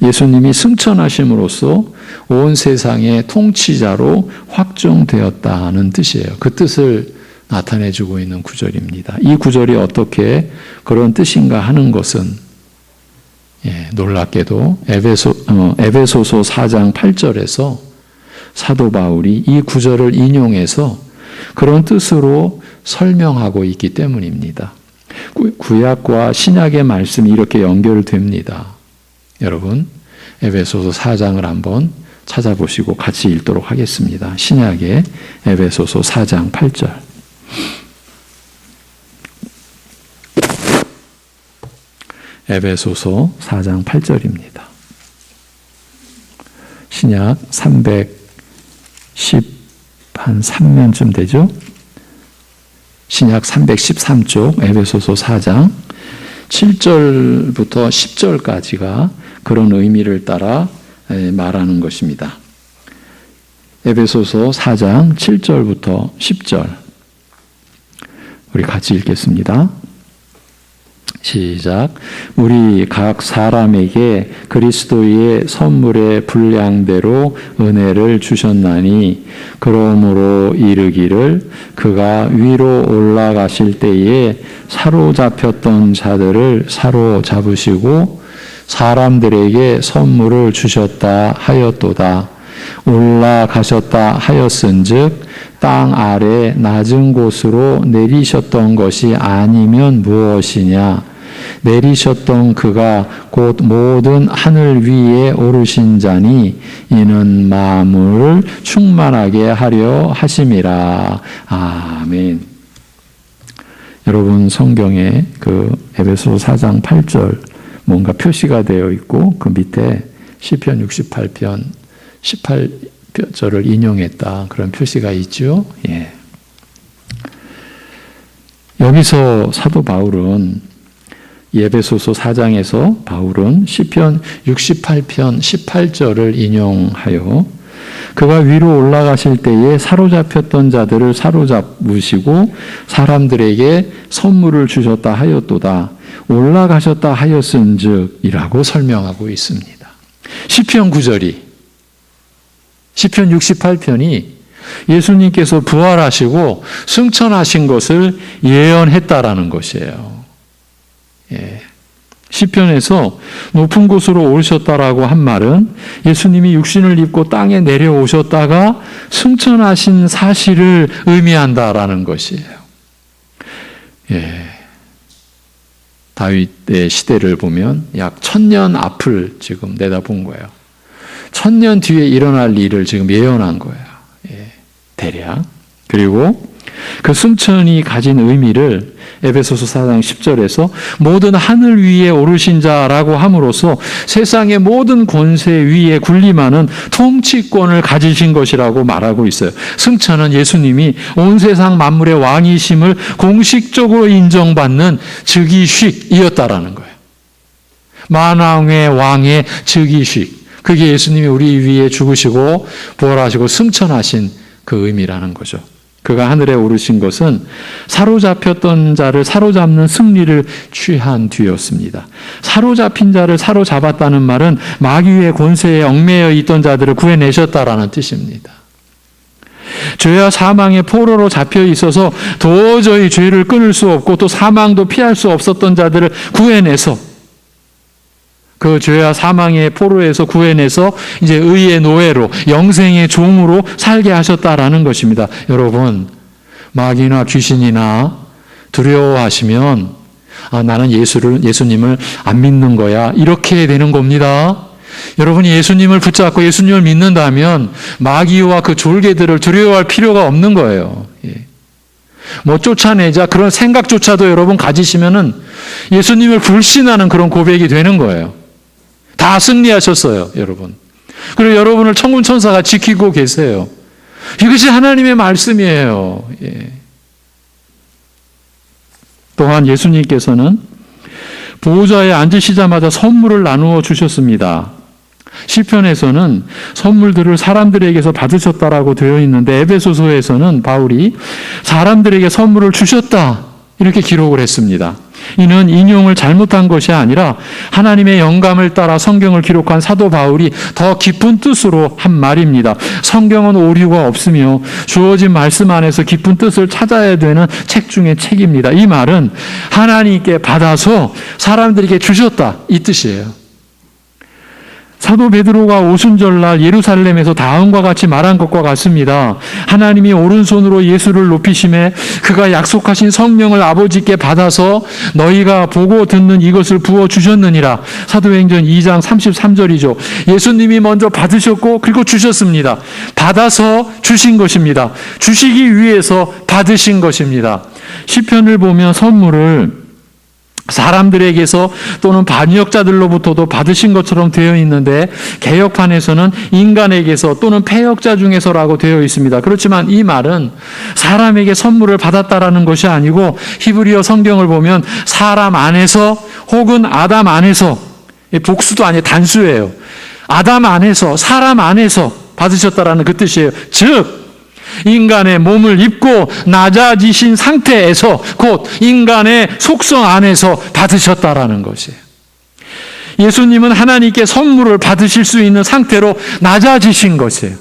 예수님이 승천하심으로써 온 세상의 통치자로 확정되었다는 뜻이에요. 그 뜻을 나타내주고 있는 구절입니다. 이 구절이 어떻게 그런 뜻인가 하는 것은 놀랍게도 에베소서 4장 8절에서 사도 바울이 이 구절을 인용해서 그런 뜻으로 설명하고 있기 때문입니다. 구약과 신약의 말씀이 이렇게 연결됩니다. 여러분, 에베소서 4장을 한번 찾아보시고 같이 읽도록 하겠습니다. 신약의 에베소서 4장 8절. 에베소서 4장 8절입니다. 신약 313면쯤 되죠? 신약 313쪽 에베소서 4장 7절부터 10절까지가 그런 의미를 따라 말하는 것입니다. 에베소서 4장 7절부터 10절 우리 같이 읽겠습니다. 시작. 우리 각 사람에게 그리스도의 선물의 분량대로 은혜를 주셨나니 그러므로 이르기를 그가 위로 올라가실 때에 사로잡혔던 자들을 사로잡으시고 사람들에게 선물을 주셨다 하였도다. 올라가셨다 하였은즉 땅 아래 낮은 곳으로 내리셨던 것이 아니면 무엇이냐? 내리셨던 그가 곧 모든 하늘 위에 오르신 자니 이는 만물을 충만하게 하려 하심이라. 아멘. 여러분, 성경에 그 에베소 4장 8절 뭔가 표시가 되어 있고 그 밑에 시편 68편 18절을 인용했다, 그런 표시가 있죠. 예. 여기서 사도 바울은 에베소서 4장에서 바울은 시편 68편 18절을 인용하여 그가 위로 올라가실 때에 사로잡혔던 자들을 사로잡으시고 사람들에게 선물을 주셨다 하였도다. 올라가셨다 하였은즉이라고 설명하고 있습니다. 시편 9절이, 시편 68편이 예수님께서 부활하시고 승천하신 것을 예언했다라는 것이에요. 예. 시편에서 높은 곳으로 오르셨다라고 한 말은 예수님이 육신을 입고 땅에 내려오셨다가 승천하신 사실을 의미한다라는 것이에요. 예. 다윗의 시대를 보면 약 1000년 앞을 지금 내다본 거예요. 1000년 뒤에 일어날 일을 지금 예언한 거예요. 예. 대략. 그리고 그 승천이 가진 의미를 에베소서 4장 10절에서 모든 하늘 위에 오르신 자라고 함으로써 세상의 모든 권세 위에 군림하는 통치권을 가지신 것이라고 말하고 있어요. 승천은 예수님이 온 세상 만물의 왕이심을 공식적으로 인정받는 즉위식이었다라는 거예요. 만왕의 왕의 즉위식. 그게 예수님이 우리 위에 죽으시고 부활하시고 승천하신 그 의미라는 거죠. 그가 하늘에 오르신 것은 사로잡혔던 자를 사로잡는 승리를 취한 뒤였습니다. 사로잡힌 자를 사로잡았다는 말은 마귀의 권세에 얽매여 있던 자들을 구해내셨다라는 뜻입니다. 죄와 사망의 포로로 잡혀 있어서 도저히 죄를 끊을 수 없고 또 사망도 피할 수 없었던 자들을 구해내서 그 죄와 사망의 포로에서 구해내서 이제 의의 노예로 영생의 종으로 살게 하셨다라는 것입니다. 여러분, 마귀나 귀신이나 두려워하시면 나는 예수님을 안 믿는 거야, 이렇게 되는 겁니다. 여러분이 예수님을 붙잡고 예수님을 믿는다면 마귀와 그 졸개들을 두려워할 필요가 없는 거예요. 예. 뭐 쫓아내자 그런 생각조차도 여러분 가지시면은 예수님을 불신하는 그런 고백이 되는 거예요. 다 승리하셨어요, 여러분. 그리고 여러분을 천군 천사가 지키고 계세요. 이것이 하나님의 말씀이에요. 예. 또한 예수님께서는 보호자에 앉으시자마자 선물을 나누어 주셨습니다. 시편에서는 선물들을 사람들에게서 받으셨다라고 되어 있는데 에베소서에서는 바울이 사람들에게 선물을 주셨다 이렇게 기록을 했습니다. 이는 인용을 잘못한 것이 아니라 하나님의 영감을 따라 성경을 기록한 사도 바울이 더 깊은 뜻으로 한 말입니다. 성경은 오류가 없으며 주어진 말씀 안에서 깊은 뜻을 찾아야 되는 책 중에 책입니다. 이 말은 하나님께 받아서 사람들에게 주셨다 이 뜻이에요. 사도 베드로가 오순절날 예루살렘에서 다음과 같이 말한 것과 같습니다. 하나님이 오른손으로 예수를 높이심에 그가 약속하신 성령을 아버지께 받아서 너희가 보고 듣는 이것을 부어주셨느니라. 사도행전 2장 33절이죠. 예수님이 먼저 받으셨고 그리고 주셨습니다. 받아서 주신 것입니다. 주시기 위해서 받으신 것입니다. 시편을 보면 선물을 사람들에게서 또는 반역자들로부터도 받으신 것처럼 되어 있는데 개역판에서는 인간에게서 또는 패역자 중에서라고 되어 있습니다. 그렇지만 이 말은 사람에게 선물을 받았다라는 것이 아니고 히브리어 성경을 보면 사람 안에서 혹은 아담 안에서, 복수도 아니에요, 단수예요. 아담 안에서, 사람 안에서 받으셨다라는 그 뜻이에요. 즉 인간의 몸을 입고 낮아지신 상태에서 곧 인간의 속성 안에서 받으셨다라는 것이에요. 예수님은 하나님께 선물을 받으실 수 있는 상태로 낮아지신 것이에요.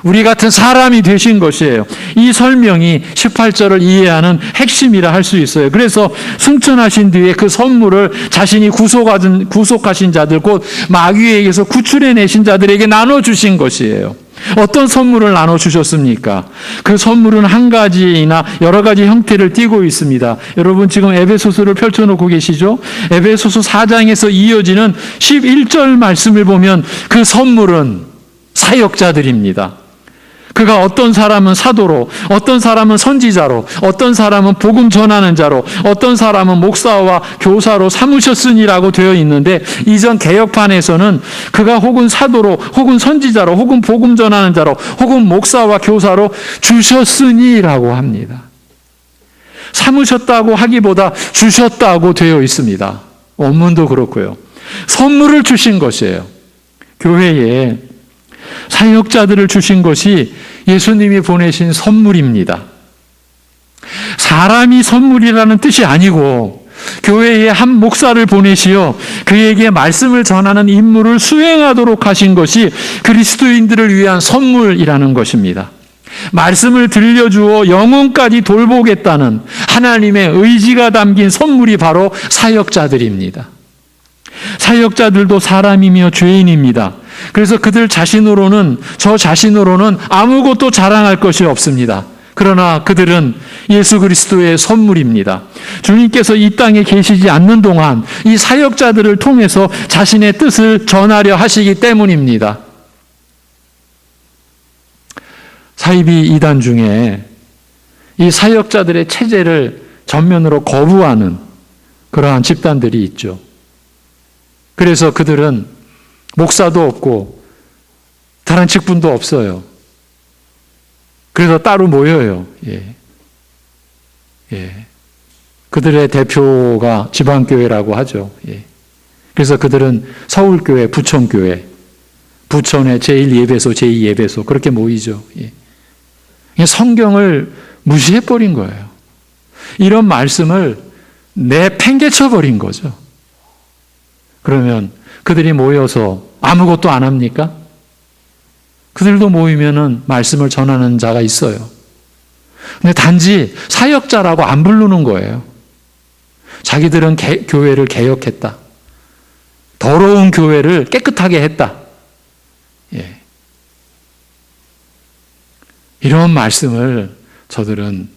우리 같은 사람이 되신 것이에요. 이 설명이 18절을 이해하는 핵심이라 할 수 있어요. 그래서 승천하신 뒤에 그 선물을 자신이 구속하신 자들, 곧 마귀에게서 구출해내신 자들에게 나눠주신 것이에요. 어떤 선물을 나눠주셨습니까? 그 선물은 한 가지나 여러 가지 형태를 띠고 있습니다. 여러분 지금 에베소서를 펼쳐놓고 계시죠? 에베소서 4장에서 이어지는 11절 말씀을 보면 그 선물은 사역자들입니다. 그가 어떤 사람은 사도로, 어떤 사람은 선지자로, 어떤 사람은 복음 전하는 자로, 어떤 사람은 목사와 교사로 삼으셨으니라고 되어 있는데 이전 개역판에서는 그가 혹은 사도로, 혹은 선지자로, 혹은 복음 전하는 자로, 혹은 목사와 교사로 주셨으니라고 합니다. 삼으셨다고 하기보다 주셨다고 되어 있습니다. 원문도 그렇고요. 선물을 주신 것이에요. 교회에 사역자들을 주신 것이 예수님이 보내신 선물입니다. 사람이 선물이라는 뜻이 아니고 교회에 한 목사를 보내시어 그에게 말씀을 전하는 임무를 수행하도록 하신 것이 그리스도인들을 위한 선물이라는 것입니다. 말씀을 들려주어 영혼까지 돌보겠다는 하나님의 의지가 담긴 선물이 바로 사역자들입니다. 사역자들도 사람이며 죄인입니다. 그래서 그들 자신으로는, 저 자신으로는 아무것도 자랑할 것이 없습니다. 그러나 그들은 예수 그리스도의 선물입니다. 주님께서 이 땅에 계시지 않는 동안 이 사역자들을 통해서 자신의 뜻을 전하려 하시기 때문입니다. 사이비 이단 중에 이 사역자들의 체제를 전면으로 거부하는 그러한 집단들이 있죠. 그래서 그들은 목사도 없고 다른 직분도 없어요. 그래서 따로 모여요. 그들의 대표가 지방교회라고 하죠. 그래서 그들은 서울교회, 부천교회, 부천의 제1예배소, 제2예배소 그렇게 모이죠. 성경을 무시해버린 거예요. 이런 말씀을 내팽개쳐버린 거죠. 그러면 그들이 모여서 아무것도 안 합니까? 그들도 모이면은 말씀을 전하는 자가 있어요. 근데 단지 사역자라고 안 부르는 거예요. 자기들은 교회를 개혁했다. 더러운 교회를 깨끗하게 했다. 이런 말씀을 저들은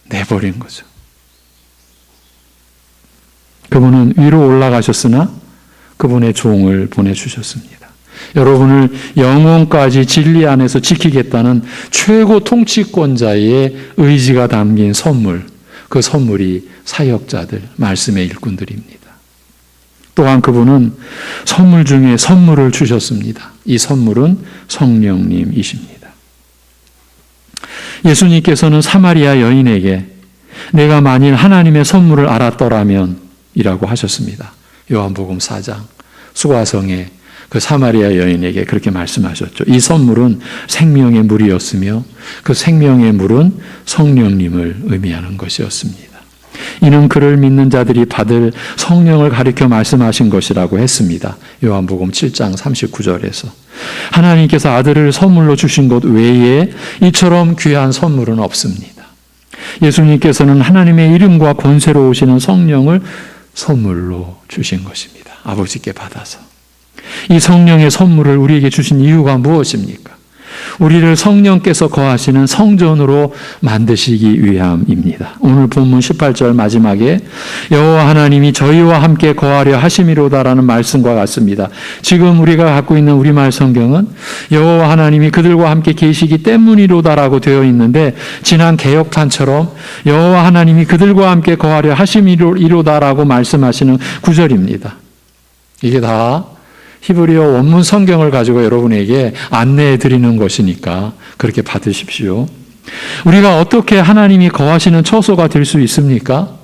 내버린 거죠. 그분은 위로 올라가셨으나 그분의 종을 보내주셨습니다. 여러분을 영혼까지 진리 안에서 지키겠다는 최고 통치권자의 의지가 담긴 선물, 그 선물이 사역자들, 말씀의 일꾼들입니다. 또한 그분은 선물 중에 선물을 주셨습니다. 이 선물은 성령님이십니다. 예수님께서는 사마리아 여인에게 내가 만일 하나님의 선물을 알았더라면 이라고 하셨습니다. 요한복음 4장 수가성에 그 사마리아 여인에게 그렇게 말씀하셨죠. 이 선물은 생명의 물이었으며 그 생명의 물은 성령님을 의미하는 것이었습니다. 이는 그를 믿는 자들이 받을 성령을 가리켜 말씀하신 것이라고 했습니다. 요한복음 7장 39절에서 하나님께서 아들을 선물로 주신 것 외에 이처럼 귀한 선물은 없습니다. 예수님께서는 하나님의 이름과 권세로 오시는 성령을 선물로 주신 것입니다. 아버지께 받아서. 이 성령의 선물을 우리에게 주신 이유가 무엇입니까? 우리를 성령께서 거하시는 성전으로 만드시기 위함입니다. 오늘 본문 18절 마지막에 여호와 하나님이 저희와 함께 거하려 하심이로다라는 말씀과 같습니다. 지금 우리가 갖고 있는 우리말 성경은 여호와 하나님이 그들과 함께 계시기 때문이로다라고 되어 있는데 지난 개역판처럼 여호와 하나님이 그들과 함께 거하려 하심이로다라고 말씀하시는 구절입니다. 이게 다 히브리어 원문 성경을 가지고 여러분에게 안내해 드리는 것이니까 그렇게 받으십시오. 우리가 어떻게 하나님이 거하시는 처소가 될 수 있습니까?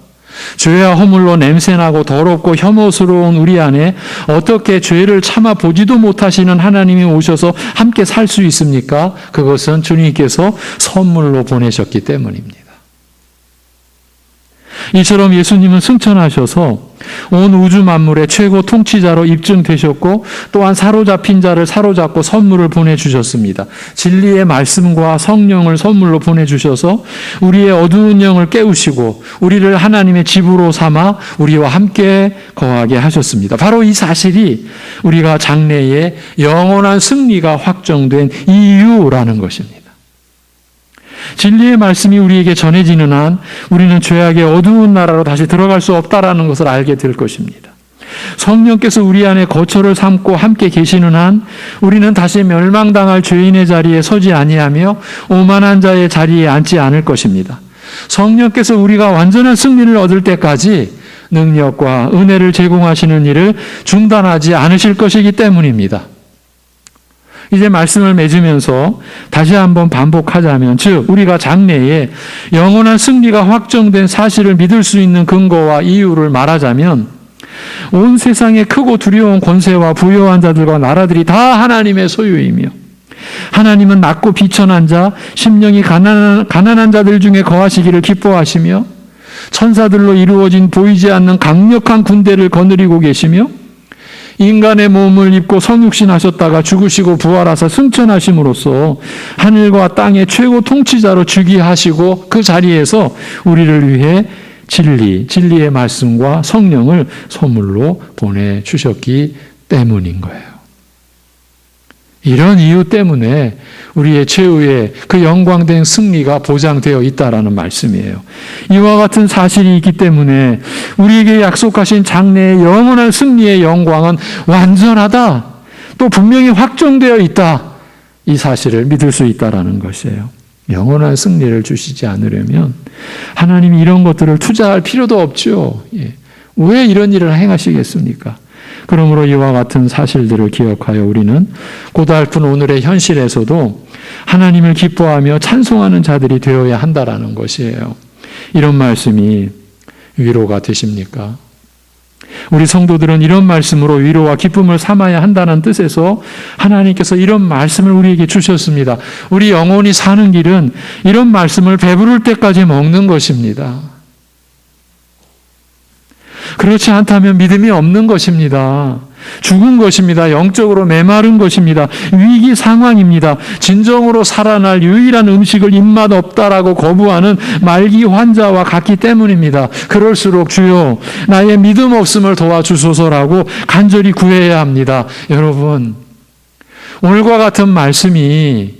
죄와 허물로 냄새나고 더럽고 혐오스러운 우리 안에 어떻게 죄를 참아 보지도 못하시는 하나님이 오셔서 함께 살 수 있습니까? 그것은 주님께서 선물로 보내셨기 때문입니다. 이처럼 예수님은 승천하셔서 온 우주 만물의 최고 통치자로 입증되셨고 또한 사로잡힌 자를 사로잡고 선물을 보내주셨습니다. 진리의 말씀과 성령을 선물로 보내주셔서 우리의 어두운 영을 깨우시고 우리를 하나님의 집으로 삼아 우리와 함께 거하게 하셨습니다. 바로 이 사실이 우리가 장래에 영원한 승리가 확정된 이유라는 것입니다. 진리의 말씀이 우리에게 전해지는 한 우리는 죄악의 어두운 나라로 다시 들어갈 수 없다라는 것을 알게 될 것입니다. 성령께서 우리 안에 거처를 삼고 함께 계시는 한 우리는 다시 멸망당할 죄인의 자리에 서지 아니하며 오만한 자의 자리에 앉지 않을 것입니다. 성령께서 우리가 완전한 승리를 얻을 때까지 능력과 은혜를 제공하시는 일을 중단하지 않으실 것이기 때문입니다. 이제 말씀을 맺으면서 다시 한번 반복하자면, 즉 우리가 장래에 영원한 승리가 확정된 사실을 믿을 수 있는 근거와 이유를 말하자면 온 세상에 크고 두려운 권세와 부요한 자들과 나라들이 다 하나님의 소유이며 하나님은 낮고 비천한 자, 심령이 가난한 자들 중에 거하시기를 기뻐하시며 천사들로 이루어진 보이지 않는 강력한 군대를 거느리고 계시며 인간의 몸을 입고 성육신하셨다가 죽으시고 부활하사 승천하심으로써 하늘과 땅의 최고 통치자로 즉위하시고 그 자리에서 우리를 위해 진리의 말씀과 성령을 선물로 보내주셨기 때문인 거예요. 이런 이유 때문에 우리의 최후의 그 영광된 승리가 보장되어 있다라는 말씀이에요. 이와 같은 사실이 있기 때문에 우리에게 약속하신 장래의 영원한 승리의 영광은 완전하다. 또 분명히 확정되어 있다. 이 사실을 믿을 수 있다라는 것이에요. 영원한 승리를 주시지 않으려면 하나님이 이런 것들을 투자할 필요도 없죠. 왜 이런 일을 행하시겠습니까? 그러므로 이와 같은 사실들을 기억하여 우리는 고달픈 오늘의 현실에서도 하나님을 기뻐하며 찬송하는 자들이 되어야 한다라는 것이에요. 이런 말씀이 위로가 되십니까? 우리 성도들은 이런 말씀으로 위로와 기쁨을 삼아야 한다는 뜻에서 하나님께서 이런 말씀을 우리에게 주셨습니다. 우리 영혼이 사는 길은 이런 말씀을 배부를 때까지 먹는 것입니다. 그렇지 않다면 믿음이 없는 것입니다. 죽은 것입니다. 영적으로 메마른 것입니다. 위기 상황입니다. 진정으로 살아날 유일한 음식을 입맛 없다라고 거부하는 말기 환자와 같기 때문입니다. 그럴수록 주여 나의 믿음 없음을 도와주소서라고 간절히 구해야 합니다. 여러분, 오늘과 같은 말씀이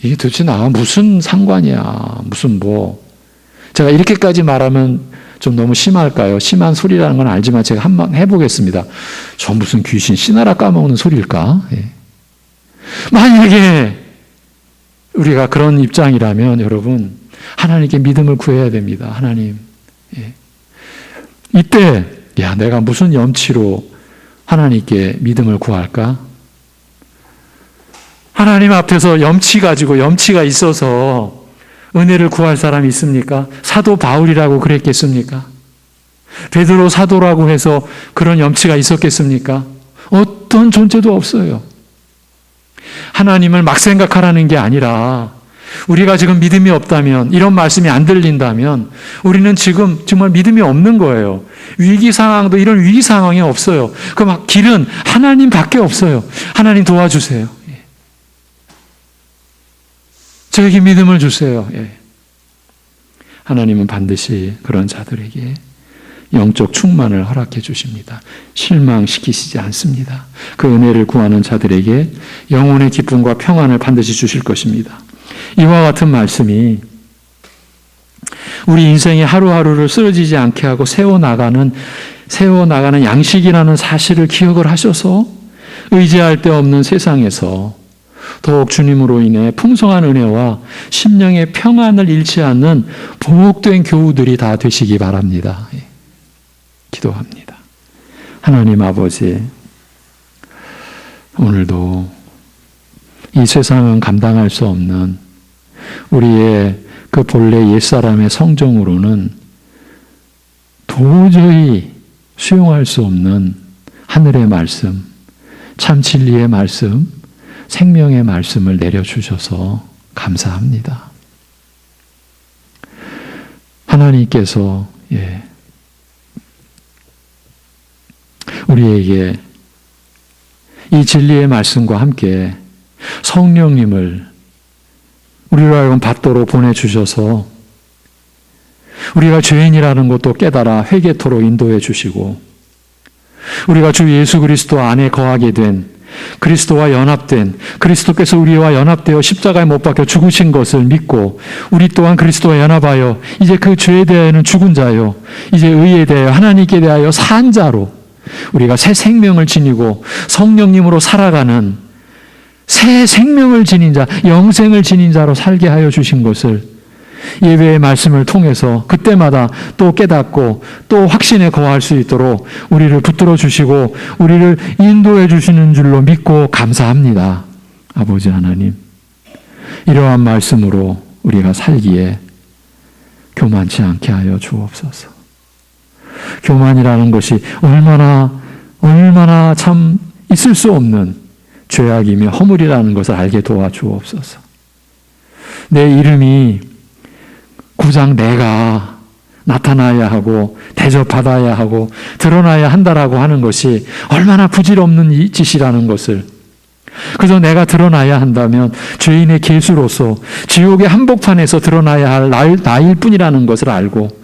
이게 도대체 나와 무슨 상관이야. 무슨 제가 이렇게까지 말하면 좀 너무 심할까요? 심한 소리라는 건 알지만 제가 한번 해보겠습니다. 저 무슨 귀신 씨나라 까먹는 소리일까? 예. 만약에 우리가 그런 입장이라면 여러분 하나님께 믿음을 구해야 됩니다. 하나님. 예. 이때 야 내가 무슨 염치로 하나님께 믿음을 구할까? 하나님 앞에서 염치 가지고 염치가 있어서 은혜를 구할 사람이 있습니까? 사도 바울이라고 그랬겠습니까? 베드로 사도라고 해서 그런 염치가 있었겠습니까? 어떤 존재도 없어요. 하나님을 막 생각하라는 게 아니라 우리가 지금 믿음이 없다면, 이런 말씀이 안 들린다면 우리는 지금 정말 믿음이 없는 거예요. 위기 상황도 이런 위기 상황이 없어요. 그 막 길은 하나님밖에 없어요. 하나님 도와주세요. 예. 저에게 믿음을 주세요. 예. 하나님은 반드시 그런 자들에게 영적 충만을 허락해 주십니다. 실망시키시지 않습니다. 그 은혜를 구하는 자들에게 영혼의 기쁨과 평안을 반드시 주실 것입니다. 이와 같은 말씀이 우리 인생의 하루하루를 쓰러지지 않게 하고 세워나가는 양식이라는 사실을 기억을 하셔서 의지할 데 없는 세상에서 더욱 주님으로 인해 풍성한 은혜와 심령의 평안을 잃지 않는 복된 교우들이 다 되시기 바랍니다. 기도합니다. 하나님 아버지, 오늘도 이 세상은 감당할 수 없는 우리의 그 본래 옛사람의 성정으로는 도저히 수용할 수 없는 하늘의 말씀, 참 진리의 말씀, 생명의 말씀을 내려주셔서 감사합니다. 하나님께서 우리에게 이 진리의 말씀과 함께 성령님을 우리로 하여금 받도록 보내주셔서 우리가 죄인이라는 것도 깨달아 회개토록 인도해 주시고 우리가 주 예수 그리스도 안에 거하게 된 그리스도와 연합된 그리스도께서 우리와 연합되어 십자가에 못 박혀 죽으신 것을 믿고 우리 또한 그리스도와 연합하여 이제 그 죄에 대하여는 죽은 자요 이제 의에 대하여 하나님께 대하여 산 자로 우리가 새 생명을 지니고 성령님으로 살아가는 새 생명을 지닌 자, 영생을 지닌 자로 살게 하여 주신 것을 예배의 말씀을 통해서 그때마다 또 깨닫고 또 확신에 거할 수 있도록 우리를 붙들어 주시고 우리를 인도해 주시는 줄로 믿고 감사합니다. 아버지 하나님, 이러한 말씀으로 우리가 살기에 교만치 않게 하여 주옵소서. 교만이라는 것이 얼마나 참 있을 수 없는 죄악이며 허물이라는 것을 알게 도와주옵소서. 내 이름이 고장 내가 나타나야 하고 대접받아야 하고 드러나야 한다라고 하는 것이 얼마나 부질없는 짓이라는 것을 그저 내가 드러나야 한다면 죄인의 계수로서 지옥의 한복판에서 드러나야 할 나일 뿐이라는 것을 알고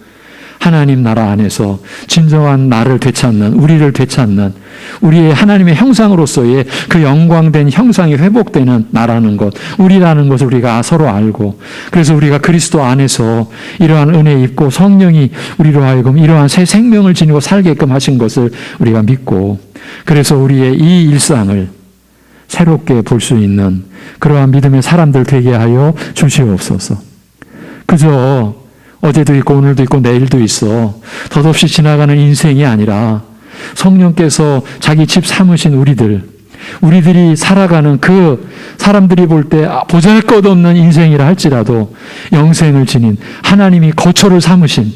하나님 나라 안에서 진정한 나를 되찾는 우리를 되찾는 우리의 하나님의 형상으로서의 그 영광된 형상이 회복되는 나라는 것 우리라는 것을 우리가 서로 알고 그래서 우리가 그리스도 안에서 이러한 은혜 입고 성령이 우리로 하여금 이러한 새 생명을 지니고 살게끔 하신 것을 우리가 믿고 그래서 우리의 이 일상을 새롭게 볼 수 있는 그러한 믿음의 사람들 되게 하여 주시옵소서. 그저 어제도 있고 오늘도 있고 내일도 있어 덧없이 지나가는 인생이 아니라 성령께서 자기 집 삼으신 우리들이 살아가는 그 사람들이 볼 때 보잘것없는 인생이라 할지라도 영생을 지닌 하나님이 거처를 삼으신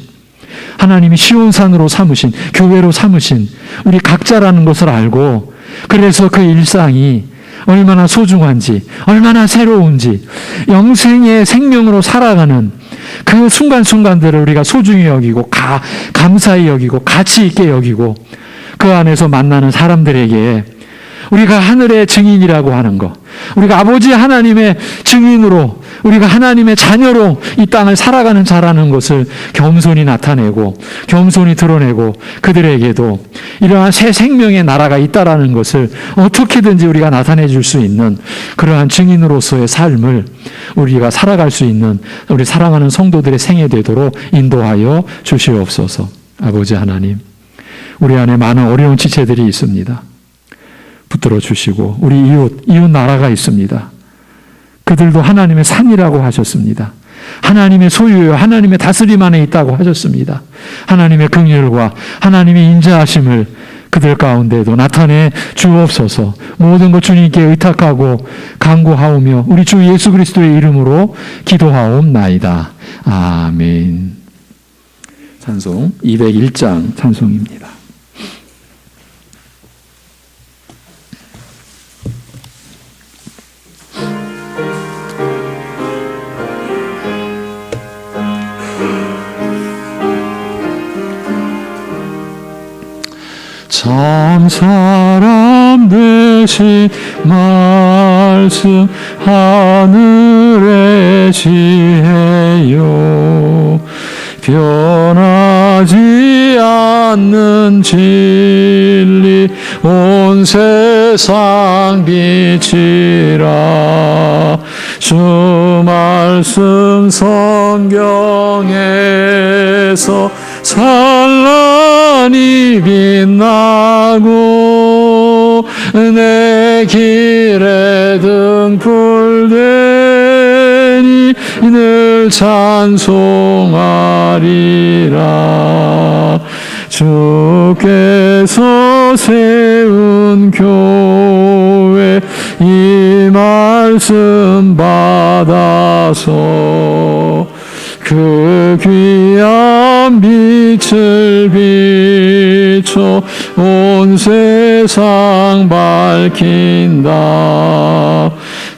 하나님이 시온산으로 삼으신 교회로 삼으신 우리 각자라는 것을 알고 그래서 그 일상이 얼마나 소중한지 얼마나 새로운지 영생의 생명으로 살아가는 그 순간순간들을 우리가 소중히 여기고 감사히 여기고 가치 있게 여기고 그 안에서 만나는 사람들에게 우리가 하늘의 증인이라고 하는 것, 우리가 아버지 하나님의 증인으로, 우리가 하나님의 자녀로 이 땅을 살아가는 자라는 것을 겸손히 나타내고 겸손히 드러내고, 그들에게도 이러한 새 생명의 나라가 있다라는 것을 어떻게든지 우리가 나타내 줄 수 있는 그러한 증인으로서의 삶을 우리가 살아갈 수 있는 우리 사랑하는 성도들의 생애 되도록 인도하여 주시옵소서. 아버지 하나님, 우리 안에 많은 어려운 지체들이 있습니다. 붙들어 주시고, 우리 이웃 나라가 있습니다. 그들도 하나님의 산이라고 하셨습니다. 하나님의 소유요, 하나님의 다스림 안에 있다고 하셨습니다. 하나님의 긍휼과 하나님의 인자하심을 그들 가운데도 나타내 주옵소서. 모든 것 주님께 의탁하고 간구하오며 우리 주 예수 그리스도의 이름으로 기도하옵나이다. 아멘. 찬송 201장 찬송입니다. 참 사람 되신 말씀 하늘의 지혜요, 변하지 않는 진리 온 세상 빛이라. 주 말씀 성경에서 찬란히 빛나고 내 길에 등불 되니 늘 찬송하리라. 주께서 세운 교회 이 말씀 받아서 그 귀한 빛을 비춰 온 세상 밝힌다.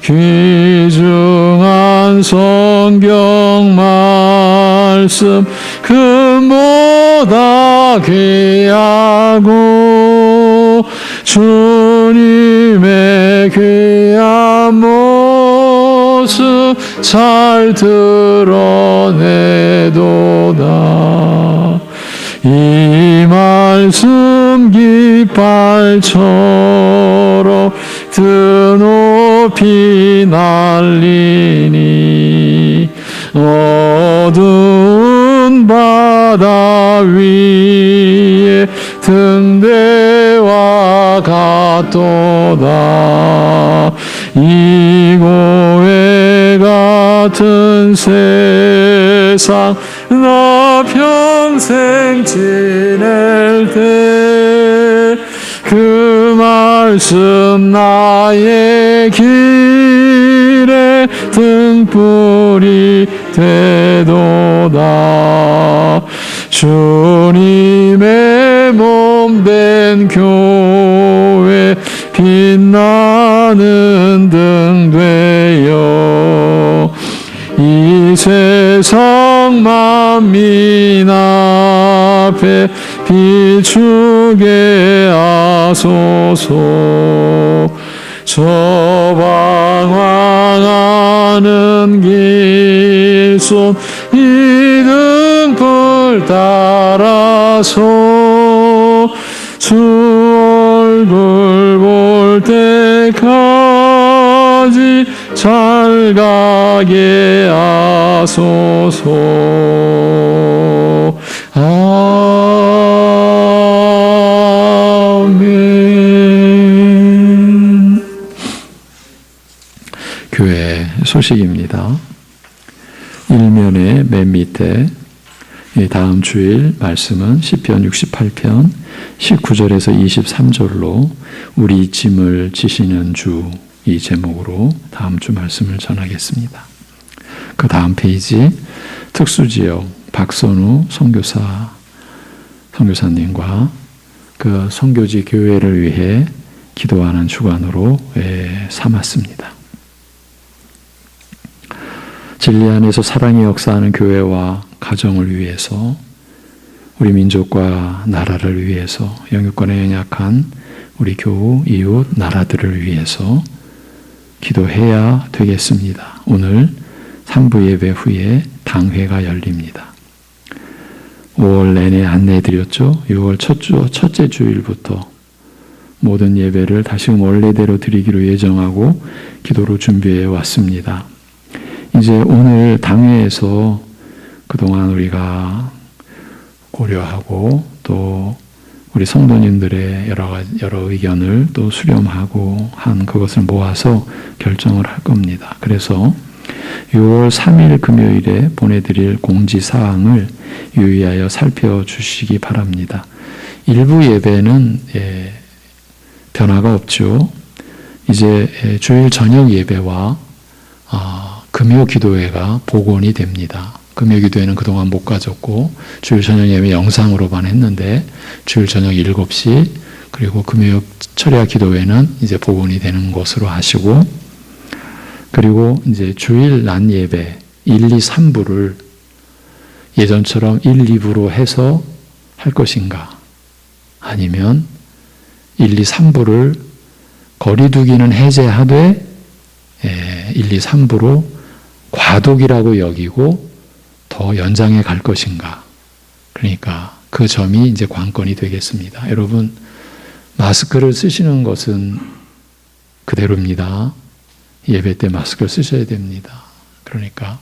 귀중한 성경 말씀 금보다 귀하고 주님의 귀한 모습 잘 드러내도다. 이 말씀 깃발처럼 드높이 날리니 어두운 바다 위에 등대와 같도다. 이고에 같은 세상 나 평생 지낼 때 그 말씀 나의 길에 등불이 되도다. 주님의 몸된 교회 빛나는 등 되어 이 세상 만민 앞에 비추게 하소서. 저 방황하는 길손 이 등불 따라서 주 얼굴 볼 때까지 잘 가게 하소서. 아멘. 교회 소식입니다. 일면의 맨 밑에 다음 주일 말씀은 시편 68편 19절에서 23절로 우리 짐을 지시는 주, 이 제목으로 다음 주 말씀을 전하겠습니다. 그 다음 페이지 특수지역 박선우 선교사님과 그 선교지 교회를 위해 기도하는 주간으로 삼았습니다. 진리 안에서 사랑의 역사하는 교회와 가정을 위해서, 우리 민족과 나라를 위해서, 영유권에 연약한 우리 교우, 이웃, 나라들을 위해서 기도해야 되겠습니다. 오늘 3부 예배 후에 당회가 열립니다. 5월 내내 안내해드렸죠. 6월 첫째 주일부터 모든 예배를 다시금 원래대로 드리기로 예정하고 기도로 준비해 왔습니다. 이제 오늘 당회에서 그동안 우리가 고려하고 또 우리 성도님들의 여러 의견을 또 수렴하고 한 그것을 모아서 결정을 할 겁니다. 그래서 6월 3일 금요일에 보내드릴 공지사항을 유의하여 살펴주시기 바랍니다. 일부 예배는 변화가 없죠. 이제 주일 저녁 예배와 금요 기도회가 복원이 됩니다. 금요 기도회는 그동안 못 가졌고 주일 저녁 예배 영상으로만 했는데 주일 저녁 7시 그리고 금요 철야 기도회는 이제 복원이 되는 것으로 하시고 그리고 이제 주일 낮 예배 1, 2, 3부를 예전처럼 1, 2부로 해서 할 것인가 아니면 1, 2, 3부를 거리두기는 해제하되 1, 2, 3부로 과도기라고 여기고 더 연장해 갈 것인가. 그러니까 그 점이 이제 관건이 되겠습니다. 여러분 마스크를 쓰시는 것은 그대로입니다. 예배 때 마스크를 쓰셔야 됩니다. 그러니까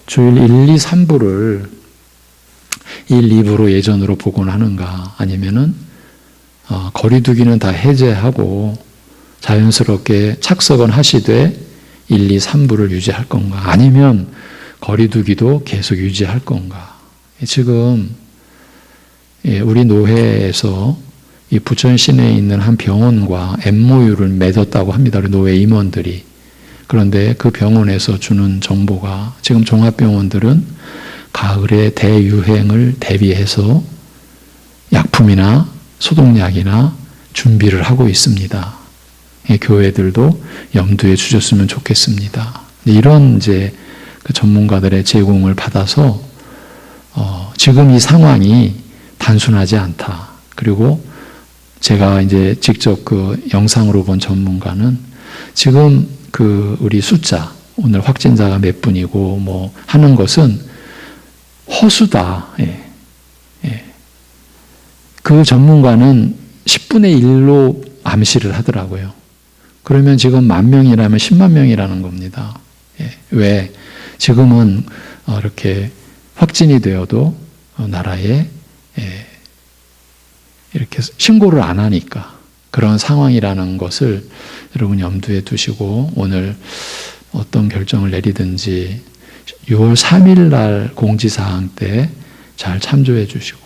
주일 1, 2, 3부를 1, 2부로 예전으로 복원하는가 아니면은 거리두기는 다 해제하고 자연스럽게 착석은 하시되 1, 2, 3부를 유지할 건가 아니면 거리두기도 계속 유지할 건가. 지금 우리 노회에서 이 부천 시내에 있는 한 병원과 MOU를 맺었다고 합니다. 우리 노회 임원들이. 그런데 그 병원에서 주는 정보가 지금 종합병원들은 가을에 대유행을 대비해서 약품이나 소독약이나 준비를 하고 있습니다. 교회들도 염두에 주셨으면 좋겠습니다. 이런 이제 그 전문가들의 제공을 받아서 지금 이 상황이 단순하지 않다. 그리고 제가 이제 직접 그 영상으로 본 전문가는 지금 그 우리 숫자 오늘 확진자가 몇 분이고 뭐 하는 것은 허수다. 그 전문가는 10분의 1로 암시를 하더라고요. 그러면 지금 10,000명이라면 10만 명이라는 겁니다. 왜? 지금은 이렇게 확진이 되어도 나라에 이렇게 신고를 안 하니까 그런 상황이라는 것을 여러분 염두에 두시고 오늘 어떤 결정을 내리든지 6월 3일 날 공지사항 때 잘 참조해 주시고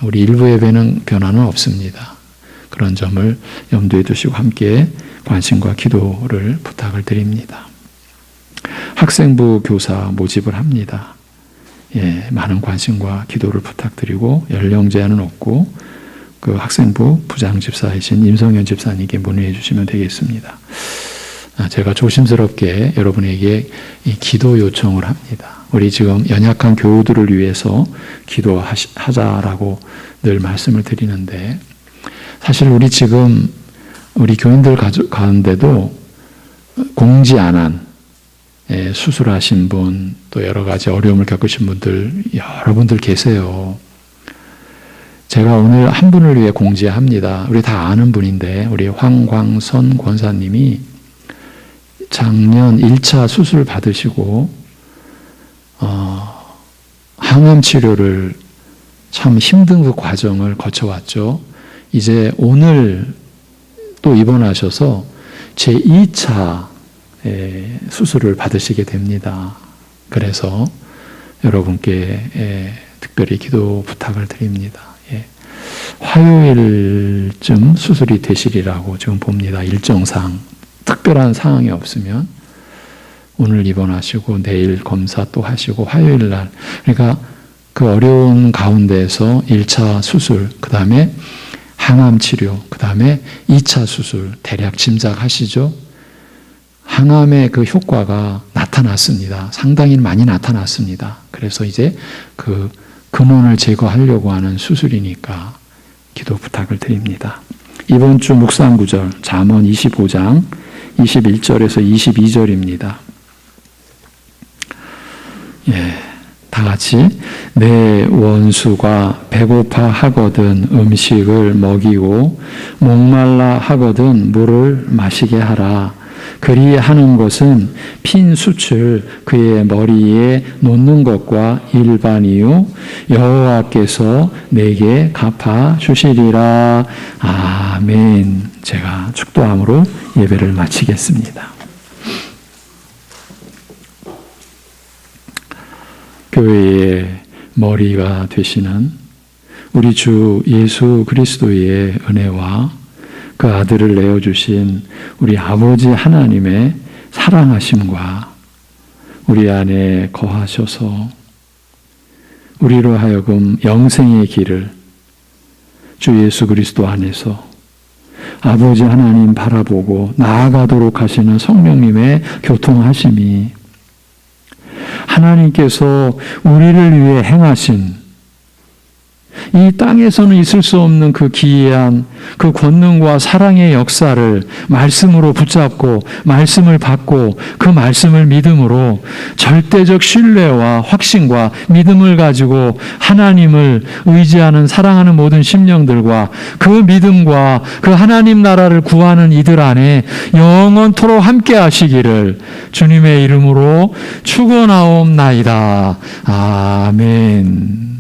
우리 일부 예배는 변화는 없습니다. 그런 점을 염두에 두시고 함께 관심과 기도를 부탁을 드립니다. 학생부 교사 모집을 합니다. 많은 관심과 기도를 부탁드리고 연령 제한은 없고 그 학생부 부장집사이신 임성현 집사님께 문의해 주시면 되겠습니다. 제가 조심스럽게 여러분에게 이 기도 요청을 합니다. 우리 지금 연약한 교우들을 위해서 기도하자라고 늘 말씀을 드리는데 사실 우리 지금 우리 교인들 가운데도 공지 안 한 수술하신 분 또 여러 가지 어려움을 겪으신 분들 여러분들 계세요. 제가 오늘 한 분을 위해 공지합니다. 우리 다 아는 분인데 우리 황광선 권사님이 작년 1차 수술 받으시고 항암 치료를 참 힘든 그 과정을 거쳐왔죠. 이제 오늘 또 입원하셔서 제2차 수술을 받으시게 됩니다. 그래서 여러분께 특별히 기도 부탁을 드립니다. 화요일쯤 수술이 되시리라고 지금 봅니다. 일정상 특별한 상황이 없으면 오늘 입원하시고 내일 검사 또 하시고 화요일 날 그러니까 그 어려운 가운데에서 1차 수술 그 다음에 항암 치료 그 다음에 2차 수술 대략 짐작하시죠? 항암의 그 효과가 나타났습니다. 상당히 많이 나타났습니다. 그래서 이제 그 근원을 제거하려고 하는 수술이니까 기도 부탁을 드립니다. 이번 주 묵상 구절 잠언 25장 21절에서 22절입니다. 다 같이 내 원수가 배고파 하거든 음식을 먹이고 목말라 하거든 물을 마시게 하라. 그리하는 것은 핀 숯을 그의 머리에 놓는 것과 일반이요 여호와께서 내게 갚아 주시리라. 아멘. 제가 축도함으로 예배를 마치겠습니다. 교회의 머리가 되시는 우리 주 예수 그리스도의 은혜와 그 아들을 내어주신 우리 아버지 하나님의 사랑하심과 우리 안에 거하셔서 우리로 하여금 영생의 길을 주 예수 그리스도 안에서 아버지 하나님 바라보고 나아가도록 하시는 성령님의 교통하심이 하나님께서 우리를 위해 행하신 이 땅에서는 있을 수 없는 그 기이한 그 권능과 사랑의 역사를 말씀으로 붙잡고 말씀을 받고 그 말씀을 믿음으로 절대적 신뢰와 확신과 믿음을 가지고 하나님을 의지하는 사랑하는 모든 심령들과 그 믿음과 그 하나님 나라를 구하는 이들 안에 영원토록 함께 하시기를 주님의 이름으로 축원하옵나이다. 아멘.